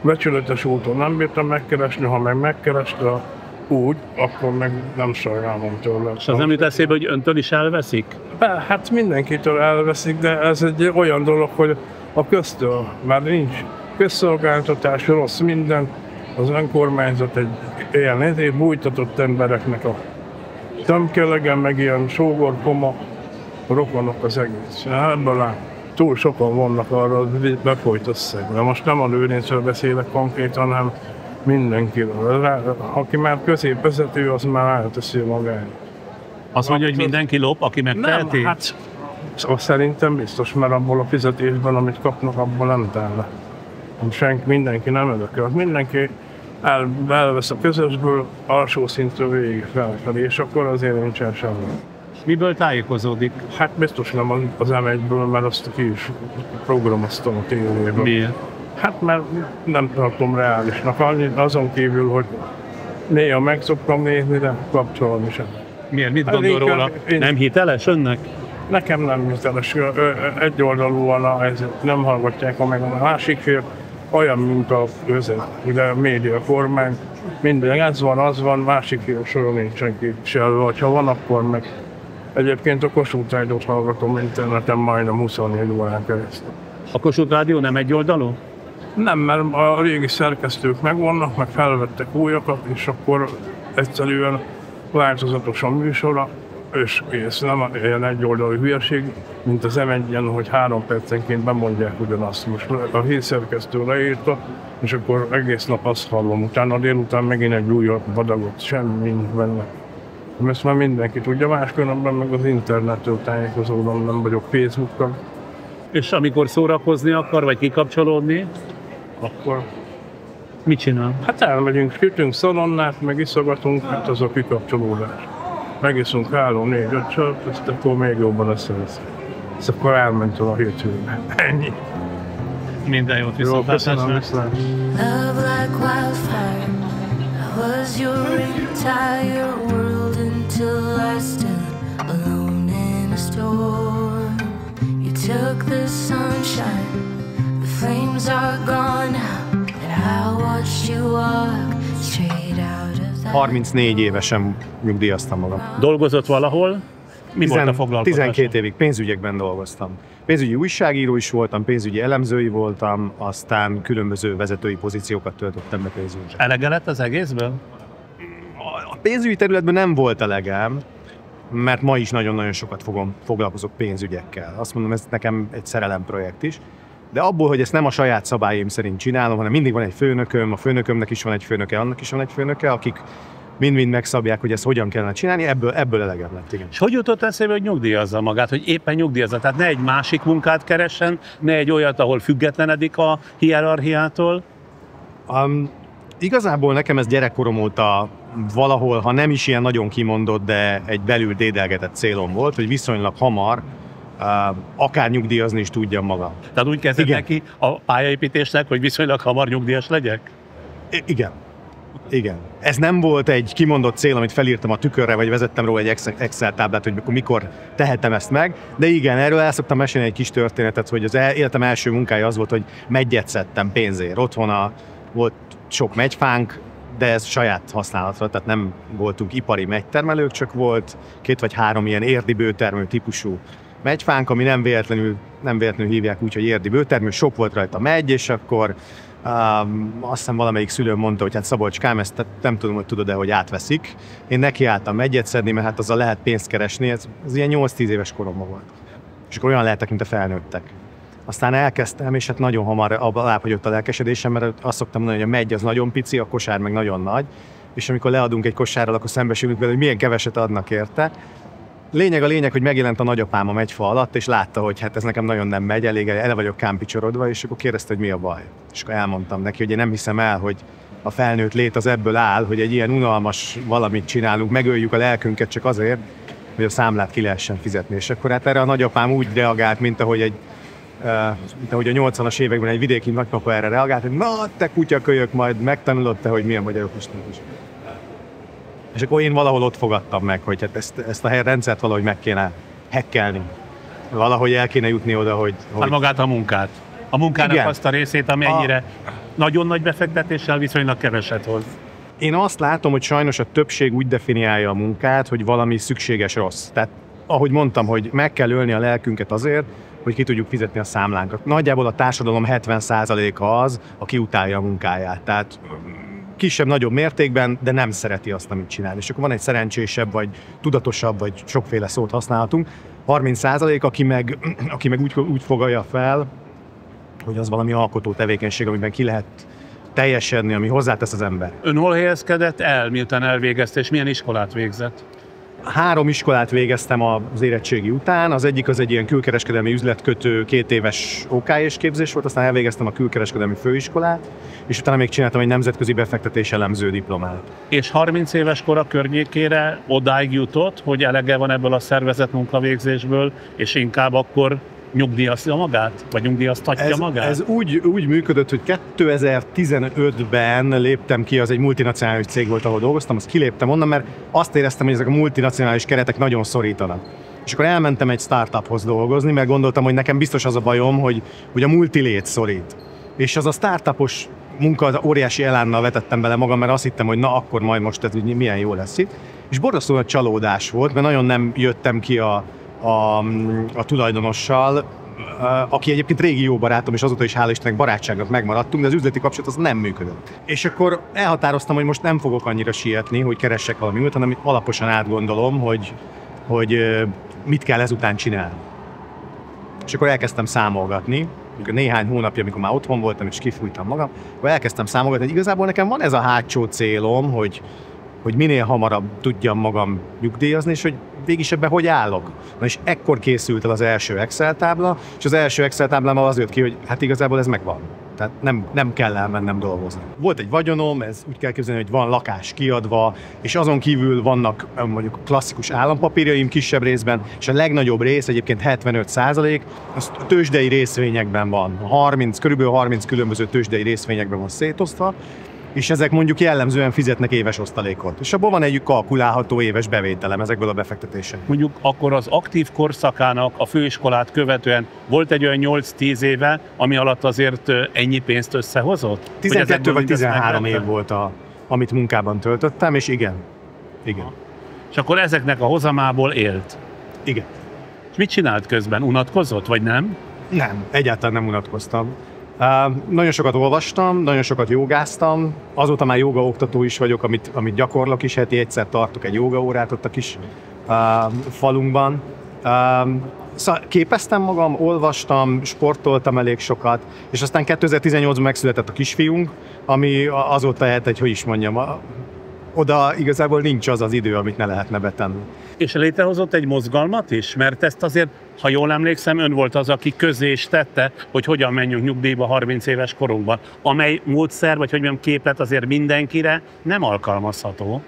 Becsületes úton nem bírtam megkeresni, ha meg megkereste úgy, akkor meg nem sajnálom tőle. És az nem jut eszébe, hogy öntől is elveszik? Hát mindenkitől elveszik, de ez egy olyan dolog, hogy a köztől már nincs közszolgáltatás, rossz minden, az önkormányzat egy ilyen bújtatott embereknek a tömkelegen, meg ilyen sógor, koma, rokonok az egész. Ebből túl sokan vannak arra, hogy befolyt összeg. De most nem a Lőrincről beszélek konkrétan, hanem mindenkiről. Aki már középvezető, az már elteszi magány. Azt mondja, hogy mindenki lop, aki megteheti? Nem, hát szerintem biztos, mert abból a fizetésben, amit kapnak, abból nem tenne. Mindenki nem érdekel. Mindenki elvesz a közösből, alsó szintről végig felfelé, és akkor azért nincsen semmi. Miből tájékozódik? Hát biztos nem az M1-ből, mert azt ki is programoztam a tévéből. Miért? Hát mert nem tartom reálisnak. Azon kívül, hogy néha meg szoktam nézni, de kapcsolom sem. Miért? Mit gondol róla? Nem hiteles önnek? Nekem nem hiteles. Egyoldalúan nem hallgatják meg a másik fél. Olyan, mint a média kormány. Minden ez van, az van, másik fél soron nincsen képviselő. Ha van, akkor meg. Egyébként a Kossuth Rádiót hallgatom interneten majdnem 24 órán keresztül. A Kossuth Rádió nem egyoldalú? Nem, mert a régi szerkesztők megvannak, meg felvettek újakat, és akkor egyszerűen változatos a műsora, és ez nem ilyen egyoldalú hülyeség, mint az M1-en, hogy 3 percenként bemondják ugyanazt. Most a hírszerkesztő leírta, és akkor egész nap azt hallom, utána délután megint egy újabb vadagot, semmi nincs benne. Ezt már mindenki tudja, máskülönben meg az internettől tájékozódom, nem vagyok Facebookon. És amikor szórakozni akar, vagy kikapcsolódni, akkor mit csinál? Hát elmegyünk, sütünk szalonnát, meg iszogatunk, hát az a kikapcsolódás. Megiszunk 3-4-5 sört, ezt akkor még jobban összevesz. És akkor elment a hétvégén. Ennyi. Minden jót viszontlátásra. Love like wildfire, I was your entire world until I stood alone in a storm. You took the sunshine, the flames are gone now, and I watched you walk straight out of that. 34 évesen nyugdíjaztam magam. Dolgozott valahol? Mi volt a foglalkozás? 12 évig pénzügyekben dolgoztam. Pénzügyi újságíró is voltam, pénzügyi elemzői voltam, aztán különböző vezetői pozíciókat töltöttem be pénzügyben. Elege lett az egészből? A pénzügyi területben nem volt elegem, mert ma is nagyon-nagyon sokat foglalkozok pénzügyekkel. Azt mondom, ez nekem egy szerelemprojekt is. De abból, hogy ezt nem a saját szabályaim szerint csinálom, hanem mindig van egy főnököm, a főnökömnek is van egy főnöke, annak is van egy főnöke, akik mind-mind megszabják, hogy ezt hogyan kellene csinálni, ebből elegem lett, igen. És hogy jutott eszébe, hogy nyugdíjazza magát, hogy éppen nyugdíjazza? Tehát ne egy másik munkát keressen, ne egy olyat, ahol függetlenedik a hierarchiától? Igazából nekem ez gyerekkorom óta valahol, ha nem is ilyen nagyon kimondott, de egy belül dédelgetett célom volt, hogy viszonylag hamar akár nyugdíjazni is tudjam magam. Tehát úgy kezdett neki a pályaépítésnek, hogy viszonylag hamar nyugdíjas legyek? Igen. Igen. Ez nem volt egy kimondott cél, amit felírtam a tükörre, vagy vezettem róla egy Excel táblát, hogy mikor tehetem ezt meg. De igen, erről el szoktam mesélni egy kis történetet, hogy az életem első munkája az volt, hogy meggyet szedtem pénzért. Otthon volt sok megyfánk, de ez saját használatra, tehát nem voltunk ipari megytermelők, csak volt 2 vagy 3 ilyen érdi bőtermő típusú megyfánk, ami nem véletlenül hívják úgy, hogy érdi bőtermő, sok volt rajta megy, és akkor azt hiszem valamelyik szülőm mondta, hogy hát Szabolcskám, ezt nem tudom, hogy tudod-e, hogy átveszik. Én nekiálltam megyet szedni, mert hát azzal lehet pénzt keresni, ez ilyen 8-10 éves koromban volt. És akkor olyan lehetek, mint a felnőttek. Aztán elkezdtem, és hát nagyon hamar alábbhagyott a lelkesedésem, mert azt szoktam mondani, hogy a megy az nagyon pici, a kosár meg nagyon nagy, és amikor leadunk egy kosárral, akkor szembesülünk vele, hogy milyen keveset adnak érte. A lényeg, hogy megjelent a nagyapám a megyfa alatt, és látta, hogy hát ez nekem nagyon nem megy, elég el vagyok kámpicsorodva, és akkor kérdezte, hogy mi a baj. És akkor elmondtam neki, hogy én nem hiszem el, hogy a felnőtt lét az ebből áll, hogy egy ilyen unalmas valamit csinálunk, megöljük a lelkünket csak azért, hogy a számlát ki lehessen fizetni. És akkor hát erre a nagyapám úgy reagált, mint ahogy a 80-as években egy vidéki nagypapa erre reagált, hogy na, te kutyakölyök, majd megtanulod te, hogy milyen magyarok is. És akkor én valahol ott fogadtam meg, hogy hát ezt a rendszert valahogy meg kéne hekkelni. Valahogy el kéne jutni oda, hogy... Hát magát a munkát. A munkának igen. Azt a részét, ami ennyire nagyon nagy befektetéssel viszonylag keveset hoz. Én azt látom, hogy sajnos a többség úgy definiálja a munkát, hogy valami szükséges rossz. Tehát ahogy mondtam, hogy meg kell ölni a lelkünket azért, hogy ki tudjuk fizetni a számlánkat. Nagyjából a társadalom 70%-a az, aki utálja a munkáját. Tehát kisebb-nagyobb mértékben, de nem szereti azt, amit csinál. És akkor van egy szerencsésebb, vagy tudatosabb, vagy sokféle szót használhatunk. 30%, aki meg úgy fogalja fel, hogy az valami alkotó tevékenység, amiben ki lehet teljesedni, ami hozzátesz az ember. Ön hol helyezkedett el, miután elvégezte, és milyen iskolát végzett? 3 iskolát végeztem az érettségi után, az egyik az egy ilyen külkereskedelmi üzletkötő 2 éves OK-s képzés volt, aztán elvégeztem a külkereskedelmi főiskolát, és utána még csináltam egy nemzetközi befektetés elemző diplomát. És 30 éves kora környékére odáig jutott, hogy elege van ebből a szervezett munkavégzésből, és inkább akkor nyugdíjazza magát? Vagy nyugdíjaztatja magát? Ez úgy működött, hogy 2015-ben léptem ki, az egy multinacionális cég volt, ahol dolgoztam, azt kiléptem onnan, mert azt éreztem, hogy ezek a multinacionális keretek nagyon szorítanak. És akkor elmentem egy startuphoz dolgozni, mert gondoltam, hogy nekem biztos az a bajom, hogy a multilét szorít. És az a startupos munka óriási elánnal vetettem bele magam, mert azt hittem, hogy na akkor majd most ez milyen jó lesz itt. És borzasztó nagy csalódás volt, mert nagyon nem jöttem ki a tulajdonossal, aki egyébként régi jó barátom, és azóta is hála Istennek barátságnak megmaradtunk, de az üzleti kapcsolat az nem működött. És akkor elhatároztam, hogy most nem fogok annyira sietni, hogy keressek valami újat, hanem alaposan átgondolom, hogy mit kell ezután csinálni. És akkor elkezdtem számolgatni, néhány hónapja, amikor már otthon voltam, és kifújtam magam, akkor elkezdtem számolgatni, hogy igazából nekem van ez a hátsó célom, hogy minél hamarabb tudjam magam nyugdíjazni, és hogy végig ebben hogy állok. Na és ekkor készült el az első Excel tábla, és az első Excel táblában az jött ki, hogy hát igazából ez megvan. Tehát nem kell elmennem dolgozni. Volt egy vagyonom, ez úgy kell képzelni, hogy van lakás kiadva, és azon kívül vannak mondjuk klasszikus állampapírjaim kisebb részben, és a legnagyobb rész, egyébként 75%, az tőzsdei részvényekben van. Körülbelül 30 különböző tőzsdei részvényekben van szétosztva, és ezek mondjuk jellemzően fizetnek éves osztalékot. És abból van egy kalkulálható éves bevételem ezekből a befektetésekből. Mondjuk akkor az aktív korszakának a főiskolát követően volt egy olyan 8-10 éve, ami alatt azért ennyi pénzt összehozott? 12 vagy 13 év volt, amit munkában töltöttem, és igen. És akkor ezeknek a hozamából élt? Igen. És mit csinált közben? Unatkozott, vagy nem? Nem, egyáltalán nem unatkoztam. Nagyon sokat olvastam, nagyon sokat jogáztam, azóta már jogaoktató is vagyok, amit gyakorlok is, heti egyszer tartok egy jogaórát ott a kis falunkban. Szóval képeztem magam, olvastam, sportoltam elég sokat, és aztán 2018-ban megszületett a kisfiunk, ami azóta hogy is mondjam, oda igazából nincs az az idő, amit ne lehetne betenni. És létrehozott egy mozgalmat is? Mert ezt azért, ha jól emlékszem, ön volt az, aki közé is tette, hogy hogyan menjünk nyugdíjba 30 éves korunkban, amely módszer, vagy hogy mondjam, képlet azért mindenkire nem alkalmazható.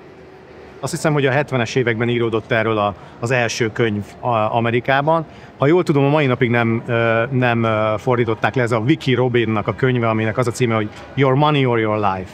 Azt hiszem, hogy a 70-es években íródott erről az első könyv Amerikában. Ha jól tudom, a mai napig nem fordították le, ez a Vicky Robinnak a könyve, aminek az a címe, hogy Your Money or Your Life.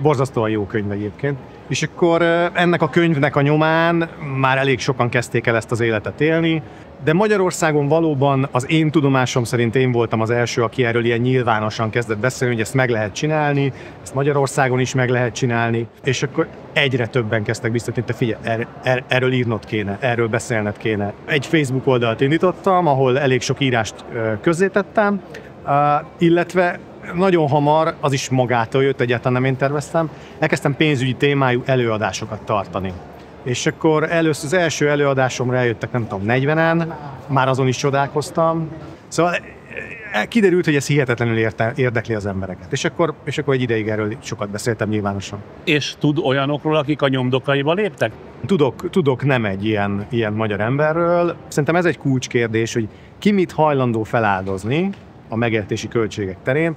Borzasztóan jó könyv egyébként. És akkor ennek a könyvnek a nyomán már elég sokan kezdték el ezt az életet élni, de Magyarországon valóban az én tudomásom szerint én voltam az első, aki erről ilyen nyilvánosan kezdett beszélni, hogy ezt meg lehet csinálni, ezt Magyarországon is meg lehet csinálni, és akkor egyre többen kezdtek biztatni, hogy te figyelj, erről írnod kéne, erről beszélned kéne. Egy Facebook oldalt indítottam, ahol elég sok írást közzétettem, illetve nagyon hamar, az is magától jött, egyáltalán nem én terveztem, elkezdtem pénzügyi témájú előadásokat tartani. És akkor először az első előadásomra eljöttek, nem tudom, 40-en, már azon is csodálkoztam. Szóval kiderült, hogy ez hihetetlenül érdekli az embereket. És akkor egy ideig erről sokat beszéltem nyilvánosan. És tud olyanokról, akik a nyomdokaiba léptek? Tudok nem egy ilyen magyar emberről. Szerintem ez egy kulcskérdés, hogy ki mit hajlandó feláldozni a megélhetési költségek terén,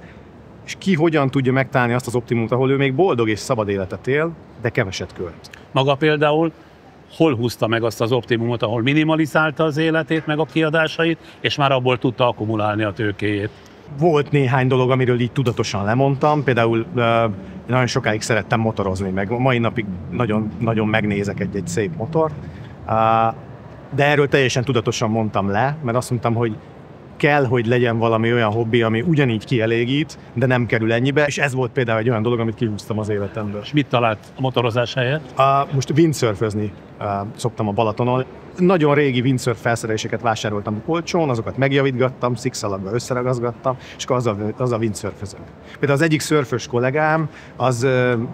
és ki hogyan tudja megtalálni azt az optimumot, ahol ő még boldog és szabad életet él, de keveset költ. Maga például hol húzta meg azt az optimumot, ahol minimalizálta az életét, meg a kiadásait, és már abból tudta akkumulálni a tőkéjét? Volt néhány dolog, amiről így tudatosan lemondtam, például nagyon sokáig szerettem motorozni, meg mai napig nagyon, nagyon megnézek egy szép motort, de erről teljesen tudatosan mondtam le, mert azt mondtam, hogy kell, hogy legyen valami olyan hobbi, ami ugyanígy kielégít, de nem kerül ennyibe, és ez volt például egy olyan dolog, amit kihúztam az életemből. És mit talált a motorozás helyett? Most windsurfözni szoktam a Balatonon. Nagyon régi windsurf felszereléseket vásároltam olcsón, azokat megjavítgattam, szikszalaggal összeragazgattam, és akkor az a windsurfözök. Például az egyik szörfös kollégám,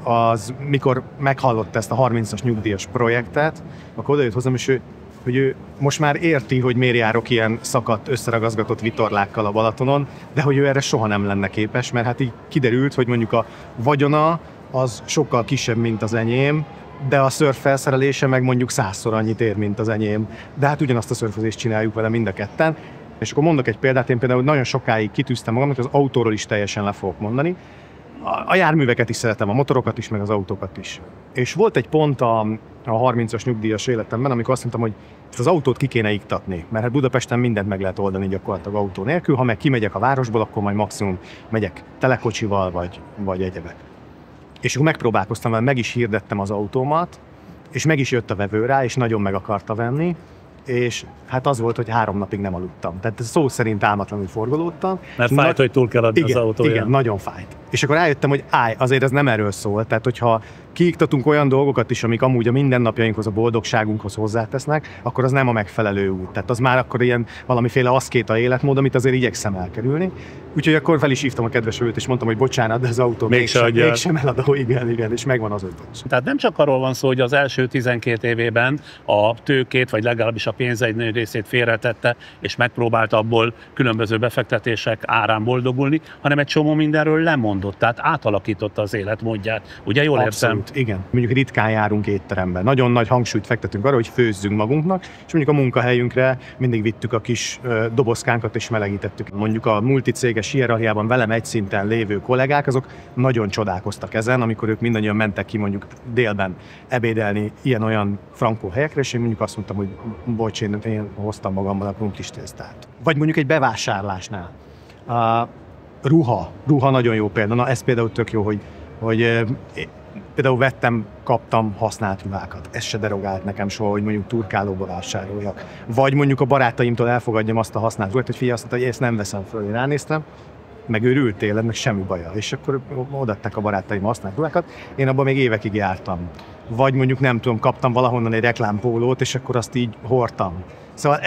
az mikor meghallotta ezt a 30-as nyugdíjas projektet, akkor odajött hozzám, és hogy ő most már érti, hogy miért járok ilyen szakadt, összeragazgatott vitorlákkal a Balatonon, de hogy ő erre soha nem lenne képes, mert hát így kiderült, hogy mondjuk a vagyona az sokkal kisebb, mint az enyém, de a szörf felszerelése meg mondjuk 100-szor annyit ér, mint az enyém. De hát ugyanazt a szörfözést csináljuk vele mind a ketten. És akkor mondok egy példát, én például nagyon sokáig kitűztem magamnak, az autóról is teljesen le fogok mondani. A járműveket is szeretem, a motorokat is, meg az autókat is. És volt egy pont a 30-as nyugdíjas életemben, amikor azt mondtam, hogy ezt az autót ki kéne iktatni, mert hát Budapesten mindent meg lehet oldani gyakorlatilag autó nélkül, ha meg kimegyek a városból, akkor majd maximum megyek telekocsival, vagy egyebek. És akkor megpróbálkoztam, mert meg is hirdettem az autómat, és meg is jött a vevő rá, és nagyon meg akarta venni, és hát az volt, hogy 3 napig nem aludtam. Tehát szó szerint álmatlanul forgolódtam. Mert fájt, hogy túl kell adni az autóját. Igen, nagyon fájt. És akkor rájöttem, hogy azért ez nem erről szól. Tehát, hogyha kiiktatunk olyan dolgokat is, amik amúgy a mindennapjainkhoz, a boldogságunkhoz hozzátesznek, akkor az nem a megfelelő út. Tehát az már akkor ilyen valamiféle aszkéta életmód, amit azért igyekszem elkerülni. Úgyhogy akkor fel is hívtam a kedves vevőt, és mondtam, hogy bocsánat, de az autó mégsem eladó, igen, és megvan az ötös. Tehát nem csak arról van szó, hogy az első 12 évében a tőkét, vagy legalábbis a pénzeid nagy részét félretette, és megpróbált abból különböző befektetések árán boldogulni, hanem egy csomó mindenről lemondott, tehát átalakította az életmódját. Ugye jól értem? Igen. Mondjuk ritkán járunk étteremben. Nagyon nagy hangsúlyt fektetünk arra, hogy főzzünk magunknak, és mondjuk a munkahelyünkre mindig vittük a kis dobozkánkat és melegítettük. Mondjuk a multicéges hierarchiában velem egy szinten lévő kollégák, azok nagyon csodálkoztak ezen, amikor ők mindannyian mentek ki mondjuk délben ebédelni ilyen-olyan frankó helyekre, és én mondjuk azt mondtam, hogy bocs, én hoztam magammal a krumplis tésztát. Vagy mondjuk egy bevásárlásnál. Ruha nagyon jó példa. Na ez például tök jó, hogy például kaptam használt ruhákat. Ez se derogált nekem soha, hogy mondjuk turkálóba vásároljak. Vagy mondjuk a barátaimtól elfogadjam azt a használt ruhát, hogy figyelj, azt mondta, hogy ezt nem veszem föl. Én ránéztem, meg őrült tényleg, meg semmi baja. És akkor odaadták a barátaim használt ruhákat, én abban még évekig jártam. Vagy mondjuk nem tudom, kaptam valahonnan egy reklámpólót, és akkor azt így hordtam. Szóval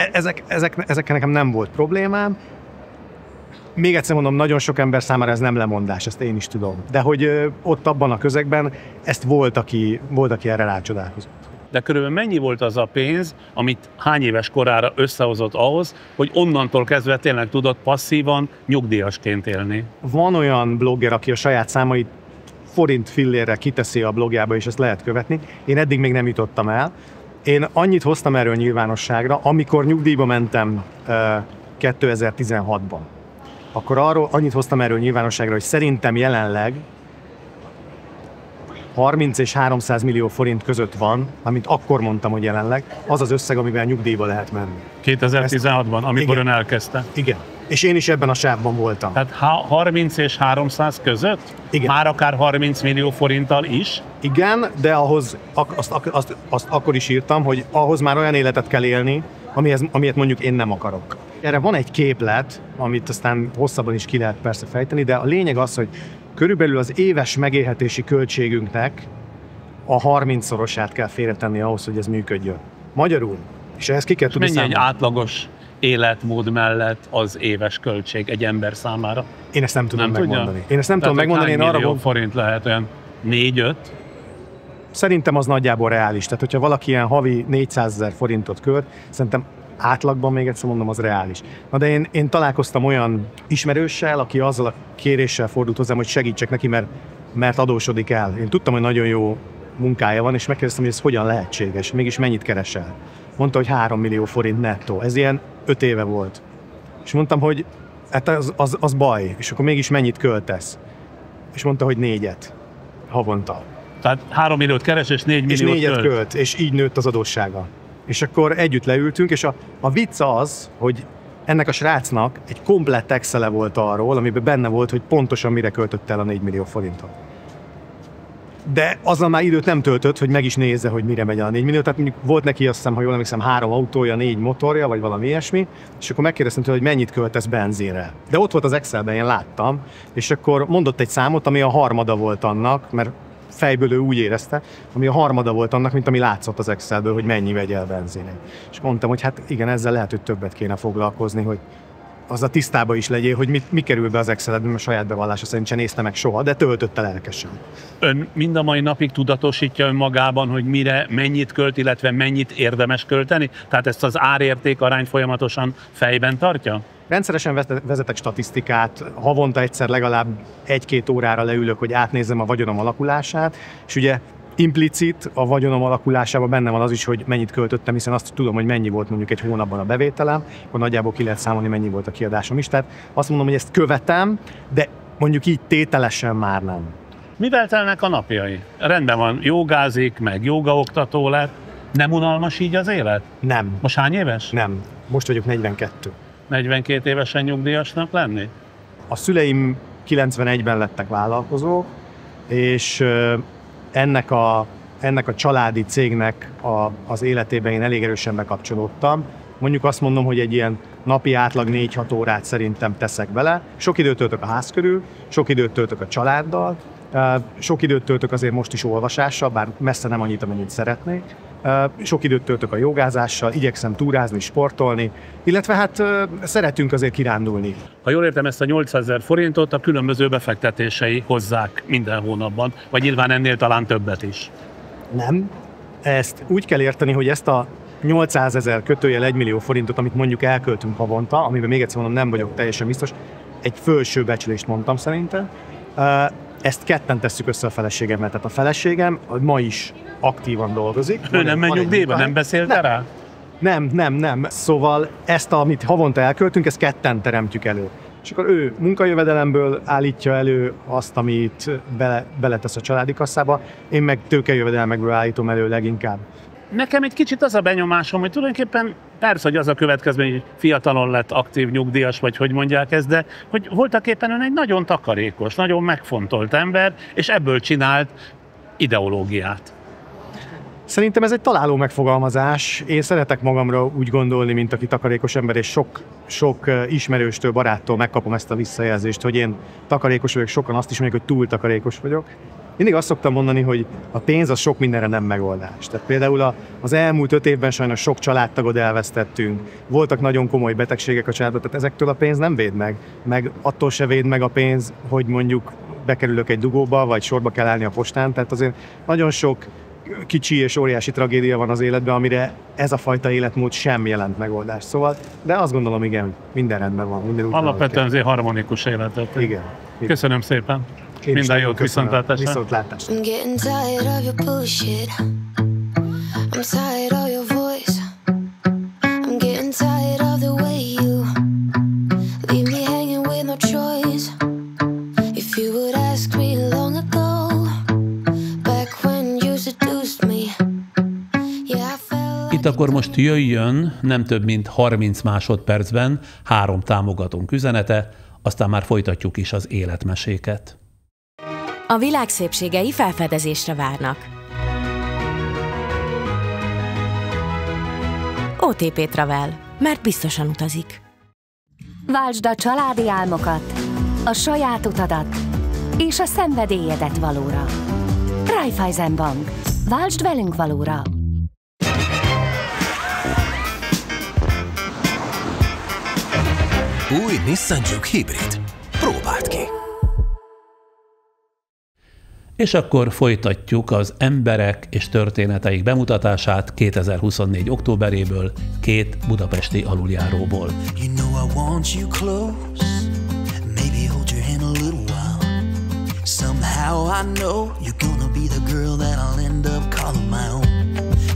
ezekkel nekem nem volt problémám. Még egyszer mondom, nagyon sok ember számára ez nem lemondás, ezt én is tudom. De hogy ott abban a közegben ezt volt, aki erre rácsodálkozott. De körülbelül mennyi volt az a pénz, amit hány éves korára összehozott ahhoz, hogy onnantól kezdve tényleg tudott passzívan nyugdíjasként élni? Van olyan blogger, aki a saját számait forint fillérre kiteszi a blogjába, és ezt lehet követni. Én eddig még nem jutottam el. Én annyit hoztam erről nyilvánosságra, amikor nyugdíjba mentem 2016-ban. Akkor annyit hoztam erről nyilvánosságra, hogy szerintem jelenleg 30 és 300 millió forint között van, amit akkor mondtam, hogy jelenleg, az az összeg, amivel nyugdíjba lehet menni. 2016-ban, amikor ön elkezdte? Igen. És én is ebben a sávban voltam. Tehát 30 és 300 között? Igen. Már akár 30 millió forinttal is? Igen, de ahhoz, azt akkor is írtam, hogy ahhoz már olyan életet kell élni, amilyet mondjuk én nem akarok. Erre van egy képlet, amit aztán hosszabban is ki lehet persze fejteni, de a lényeg az, hogy körülbelül az éves megélhetési költségünknek a 30-szorosát kell félretenni ahhoz, hogy ez működjön. Magyarul. És ehhez ki kell tudni számolni. Mennyi egy átlagos életmód mellett az éves költség egy ember számára? Én ezt nem tudom megmondani. Én ezt nem tudom megmondani. Én arra forint lehet olyan 4-5? Szerintem az nagyjából reális. Tehát, hogyha valaki ilyen havi 400 000 forintot költ, szerintem átlagban, még egyszer mondom, az reális. Na de én találkoztam olyan ismerőssel, aki azzal a kéréssel fordult hozzám, hogy segítsek neki, mert adósodik el. Én tudtam, hogy nagyon jó munkája van, és megkérdeztem, hogy ez hogyan lehetséges, mégis mennyit keresel. Mondta, hogy 3 millió forint nettó. Ez ilyen 5 éve volt. És mondtam, hogy hát az baj, és akkor mégis mennyit költesz? És mondta, hogy 4 havonta. Tehát 3 milliót keres, és 4 milliót és 4 költ, és így nőtt az adóssága. És akkor együtt leültünk, és a vicc az, hogy ennek a srácnak egy komplett Excel-e volt arról, amiben benne volt, hogy pontosan mire költött el a 4 millió forintot. De azzal már időt nem töltött, hogy meg is nézze, hogy mire megy a 4 millió. Tehát mondjuk volt neki, azt hiszem, ha jól emlékszem, 3 autója, 4 motorja, vagy valami ilyesmi, és akkor megkérdeztem tőle, hogy mennyit költesz benzinre. De ott volt az Excelben, én láttam, és akkor mondott egy számot, ami a harmada volt annak, mert fejből ő úgy érezte, ami a harmada volt annak, mint ami látszott az Excelből, hogy mennyi vegy el benzinét. És mondtam, hogy hát igen, ezzel lehet, hogy többet kéne foglalkozni, hogy az a tisztába is legyél, hogy mi kerül be az Exceledben, a saját bevallása szerint sem nézte meg soha, de töltötte lelkesen. Ön mind a mai napig tudatosítja önmagában, hogy mire mennyit költ, illetve mennyit érdemes költeni? Tehát ezt az árérték arányt folyamatosan fejben tartja? Rendszeresen vezetek statisztikát, havonta egyszer legalább 1-2 órára leülök, hogy átnézzem a vagyonom alakulását, és ugye implicit a vagyonom alakulásában benne van az is, hogy mennyit költöttem, hiszen azt tudom, hogy mennyi volt mondjuk egy hónapban a bevételem, akkor nagyjából ki lehet számolni, mennyi volt a kiadásom is. Tehát azt mondom, hogy ezt követem, de mondjuk így tételesen már nem. Mivel telnek a napjai? Rendben van, jogázik, meg jogaoktató lett. Nem unalmas így az élet? Nem. Most hány éves? Nem. Most vagyok 42. 42 évesen nyugdíjasnak lenni? A szüleim 91-ben lettek vállalkozók, és ennek a családi cégnek az életében én elég erősen bekapcsolódtam. Mondjuk azt mondom, hogy egy ilyen napi átlag 4-6 órát szerintem teszek bele. Sok időt töltök a ház körül, sok időt töltök a családdal, sok időt töltök azért most is olvasással, bár messze nem annyit, amennyit szeretnék. Sok időt töltök a jogázással, igyekszem túrázni, sportolni, illetve hát szeretünk azért kirándulni. Ha jól értem, ezt a 800 000 forintot a különböző befektetései hozzák minden hónapban, vagy nyilván ennél talán többet is. Nem. Ezt úgy kell érteni, hogy ezt a 800 000 kötőjel 1 millió forintot, amit mondjuk elköltünk havonta, amiben még egyszer mondom, nem vagyok teljesen biztos, egy fölső becslést mondtam szerintem, ezt ketten tesszük össze a feleségemmel. Tehát a feleségem ma is aktívan dolgozik. Ő nem megy nyugdíjba, nem beszélte rá? Nem. Szóval ezt, amit havonta elköltünk, ezt ketten teremtjük elő. És akkor ő munkajövedelemből állítja elő azt, amit beletesz a családi kasszába, én meg tőkejövedelmekből állítom elő leginkább. Nekem egy kicsit az a benyomásom, hogy tulajdonképpen persze, hogy az a következmény, hogy fiatalon lett aktív nyugdíjas, vagy hogy mondják ezt, de hogy voltaképpen ön egy nagyon takarékos, nagyon megfontolt ember, és ebből csinált ideológiát. Szerintem ez egy találó megfogalmazás. Én szeretek magamra úgy gondolni, mint aki takarékos ember, és sok ismerőstől, baráttól megkapom ezt a visszajelzést, hogy én takarékos vagyok, sokan azt is mondják, hogy túl takarékos vagyok. Mindig azt szoktam mondani, hogy a pénz az sok mindenre nem megoldás. Tehát például az elmúlt 5 évben sajnos sok családtagot elvesztettünk, voltak nagyon komoly betegségek a családban, tehát ezektől a pénz nem véd meg attól se véd meg a pénz, hogy mondjuk bekerülök egy dugóba, vagy sorba kell állni a postán, tehát azért nagyon sok kicsi és óriási tragédia van az életben, amire ez a fajta életmód sem jelent megoldást. Szóval, de azt gondolom, igen, minden rendben van. Minden alapvetően azért harmonikus életet. Igen. Köszönöm szépen. Minden jót, viszontlátásra. Viszontlátásra. I'm getting tired of your bullshit. I'm tired of your voice. I'm getting tired of the way you leave me hanging with no choice. If you would ask me long ago, back when you seduced me, yeah, I felt. Itt akkor most jöjjön nem több mint 30 másodpercben 3 támogatónk üzenete, aztán már folytatjuk is az életmeséket. A világ szépségei felfedezésre várnak. OTP Travel, mert biztosan utazik. Váltsd a családi álmokat, a saját utadat és a szenvedélyedet valóra. Raiffeisen Bank. Váltsd velünk valóra! Új Nissan Juke Hybrid. Próbáld ki! És akkor folytatjuk az emberek és történeteik bemutatását 2024. októberéből, 2 budapesti aluljáróból. You know I want you close, maybe hold your hand a little while. Somehow I know you're gonna be the girl that I'll end up calling my own.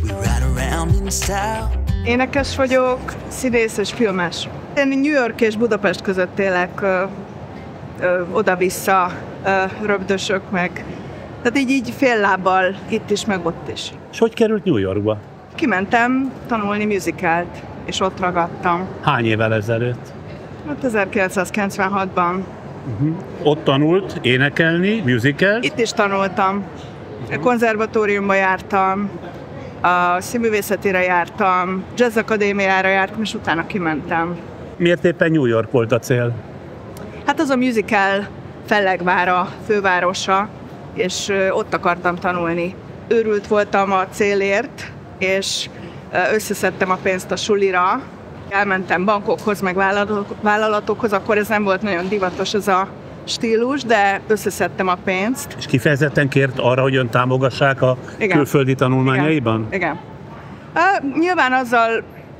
We ride around in style. Énekes vagyok, színész és filmes. Én New York és Budapest között élek, oda-vissza röpdösök meg. Tehát így fél lábbal itt is, meg ott is. És hogy került New Yorkba? Kimentem tanulni musicalt, és ott ragadtam. Hány évvel ezelőtt? Hát 1996-ban. Ott tanult énekelni, musicalt? Itt is tanultam. A konzervatóriumba jártam, a színművészetére jártam, jazz akadémiára jártam, és utána kimentem. Miért éppen New York volt a cél? Hát az a musical fellegvára, fővárosa, és ott akartam tanulni. Őrült voltam a célért, és összeszedtem a pénzt a sulira. Elmentem bankokhoz, meg vállalatokhoz, akkor ez nem volt nagyon divatos ez a stílus, de összeszedtem a pénzt. És kifejezetten kért arra, hogy ön támogassák a külföldi tanulmányaiban? Igen. Nyilván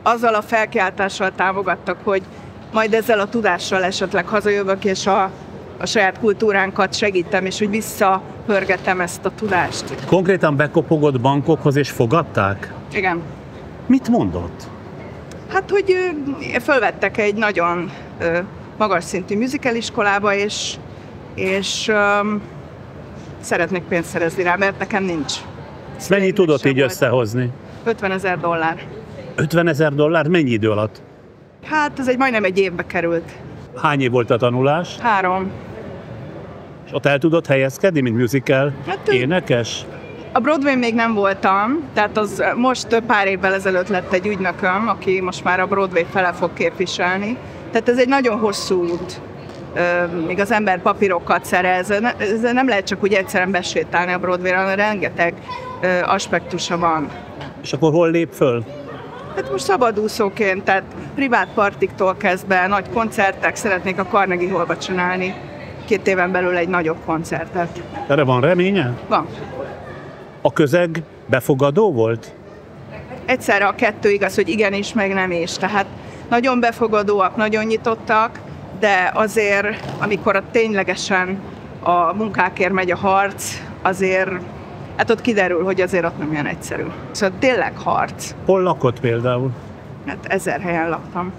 azzal a felkiáltással támogattak, hogy majd ezzel a tudással esetleg hazajövök, és a saját kultúránkat segítem, és hogy visszapörgetem ezt a tudást. Konkrétan bekopogott bankokhoz, és fogadták? Igen. Mit mondott? Hát, hogy fölvettek egy nagyon magas szintű musical iskolába, és szeretnék pénzt szerezni rá, mert nekem nincs. Mennyit tudott így összehozni? $50,000. $50,000? Mennyi idő alatt? Hát ez majdnem egy évbe került. Hány év volt a tanulás? 3. És ott el tudott helyezkedni, mint musical énekes? A Broadway még nem voltam, tehát az most pár évvel ezelőtt lett egy ügynököm, aki most már a Broadway fele fog képviselni. Tehát ez egy nagyon hosszú út, még az ember papírokat szerez. Ez nem lehet csak úgy egyszerűen besétálni a Broadway-ra, hanem rengeteg aspektusa van. És akkor hol lép föl? Hát most szabadúszóként, tehát privát partiktól kezdve nagy koncertek, szeretnék a Carnegie Hallba csinálni 2 éven belül egy nagyobb koncertet. Erre van reménye? Van. A közeg befogadó volt? Egyszerre a kettő igaz, hogy igenis, meg nem is. Tehát nagyon befogadóak, nagyon nyitottak, de azért, amikor ténylegesen a munkákért megy a harc, azért, hát ott kiderül, hogy azért ott nem olyan egyszerű. Szóval tényleg harc. Hol lakott például? Hát 1000 helyen laktam.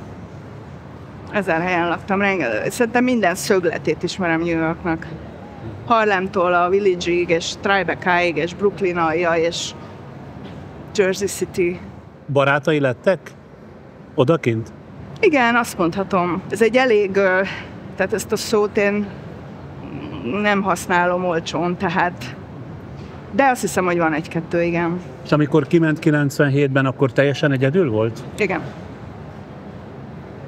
1000 helyen laktam. Szerintem minden szögletét ismerem New Yorknak. Harlemtól a Village-ig, és Tribeca-ig, és Brooklyn-alja, és Jersey City. Barátai lettek? Odakint? Igen, azt mondhatom. Ez egy elég, tehát ezt a szót én nem használom olcsón, tehát, de azt hiszem, hogy van 1-2, igen. És amikor kiment 97-ben, akkor teljesen egyedül volt? Igen.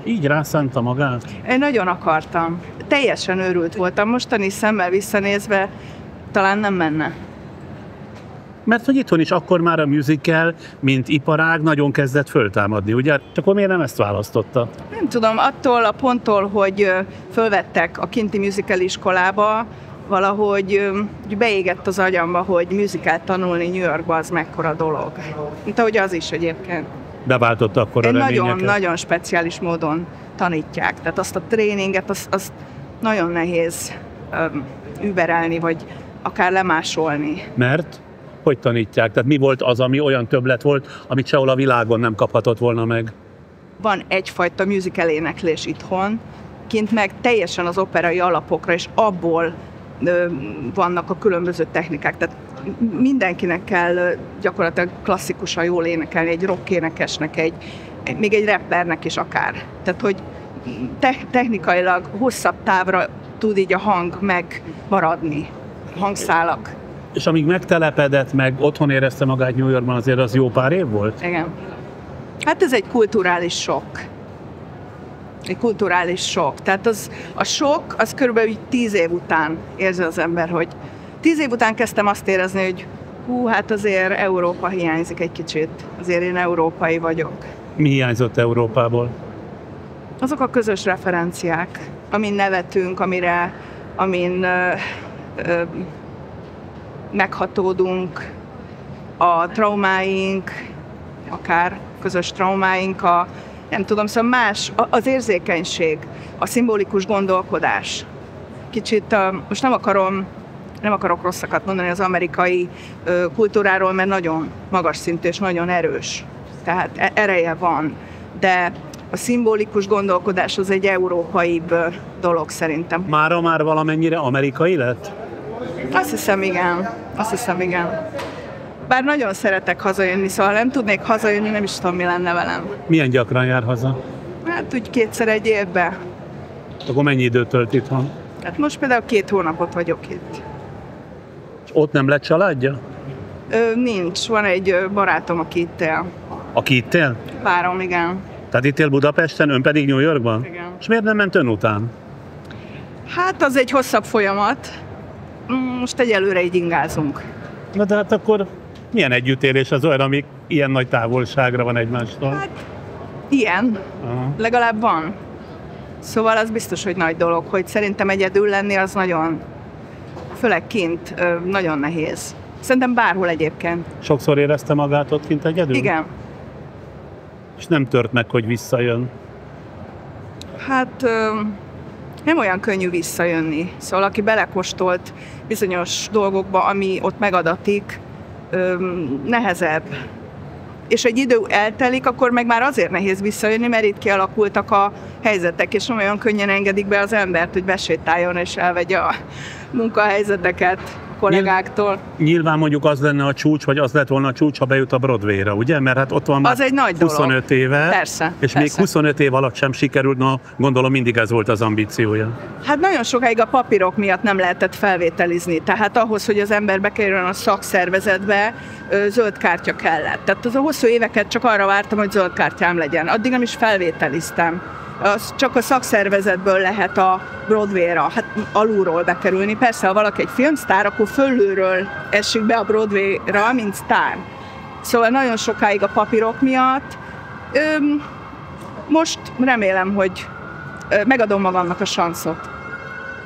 Így rászánta magát? Én nagyon akartam. Teljesen őrült voltam. Mostani szemmel visszanézve talán nem menne. Mert hogy itthon is akkor már a musical, mint iparág nagyon kezdett föltámadni, ugye? Csak akkor miért nem ezt választotta? Nem tudom, attól a ponttól, hogy fölvettek a kinti musical iskolába, valahogy beégett az agyamba, hogy musicalt tanulni New Yorkba az mekkora dolog. Mint ahogy az is egyébként. Beváltotta akkor a reményeket? Nagyon speciális módon tanítják. Tehát azt a tréninget, azt nagyon nehéz überelni, vagy akár lemásolni. Mert? Hogy tanítják? Tehát mi volt az, ami olyan többlet volt, amit sehol a világon nem kaphatott volna meg? Van egyfajta musical éneklés itthon, kint meg teljesen az operai alapokra, és abból vannak a különböző technikák. Tehát mindenkinek kell gyakorlatilag klasszikusan jól énekelni, egy rock énekesnek, még egy rappernek is akár. Tehát, hogy technikailag hosszabb távra tud így a hang megmaradni, hangszálak. És amíg megtelepedett, meg otthon érezte magát New Yorkban, azért az jó pár év volt? Igen. Hát ez egy kulturális sok. Egy kulturális sok. Tehát a sok, az körülbelül 10 év után érzi az ember, hogy 10 év után kezdtem azt érezni, hogy hát azért Európa hiányzik egy kicsit. Azért én európai vagyok. Mi hiányzott Európából? Azok a közös referenciák, amin nevetünk, amin meghatódunk, a traumáink, akár közös traumáink, nem tudom, szóval más, az érzékenység, a szimbolikus gondolkodás. Kicsit, most nem akarok rosszakat mondani az amerikai kultúráról, mert nagyon magas szintű és nagyon erős. Tehát ereje van, de a szimbolikus gondolkodás az egy európaibb dolog szerintem. Mára már valamennyire amerikai lett? Azt hiszem, igen. Bár nagyon szeretek hazajönni, szóval nem tudnék hazajönni, nem is tudom, mi lenne velem. Milyen gyakran jár haza? Hát úgy 2-szer egy évben. Akkor mennyi időt tölt itthon? Hát most például 2 hónapot vagyok itt. És ott nem lett családja? Nincs, van egy barátom, aki itt él. Aki itt él? Párom, igen. Tehát itt él Budapesten, ön pedig New Yorkban? Igen. És miért nem ment ön után? Hát az egy hosszabb folyamat. Most egyelőre így ingázunk. Na de hát akkor milyen együttélés az olyan, amik ilyen nagy távolságra van egymástól? Hát ilyen. Aha. Legalább van. Szóval az biztos, hogy nagy dolog, hogy szerintem egyedül lenni az nagyon, főleg kint, nagyon nehéz. Szerintem bárhol egyébként. Sokszor érezte magát ott kint egyedül? Igen. És nem tört meg, hogy visszajön? Hát nem olyan könnyű visszajönni. Szóval aki belekóstolt bizonyos dolgokba, ami ott megadatik, nehezebb. És egy idő eltelik, akkor meg már azért nehéz visszajönni, mert itt kialakultak a helyzetek, és nem olyan könnyen engedik be az embert, hogy besétáljon és elvegye a munkahelyzeteket a kollégáktól. Nyilván mondjuk az lenne a csúcs, vagy az lett volna a csúcs, ha bejut a Broadway-ra, ugye? Mert hát ott van már az egy nagy 25 dolog. éve, Persze, és persze. még 25 év alatt sem sikerült, na gondolom mindig ez volt az ambíciója. Hát nagyon sokáig a papírok miatt nem lehetett felvételizni, tehát ahhoz, hogy az ember bekerüljön a szakszervezetbe, zöld kártya kellett. Tehát az a hosszú éveket csak arra vártam, hogy zöld kártyám legyen. Addig nem is felvételiztem. Csak a szakszervezetből lehet a Broadway-ra, hát alulról bekerülni. Persze, ha valaki egy filmsztár, akkor fölülről esik be a Broadway-ra, mint sztár. Szóval nagyon sokáig a papírok miatt. Most remélem, hogy megadom magamnak a sanszot.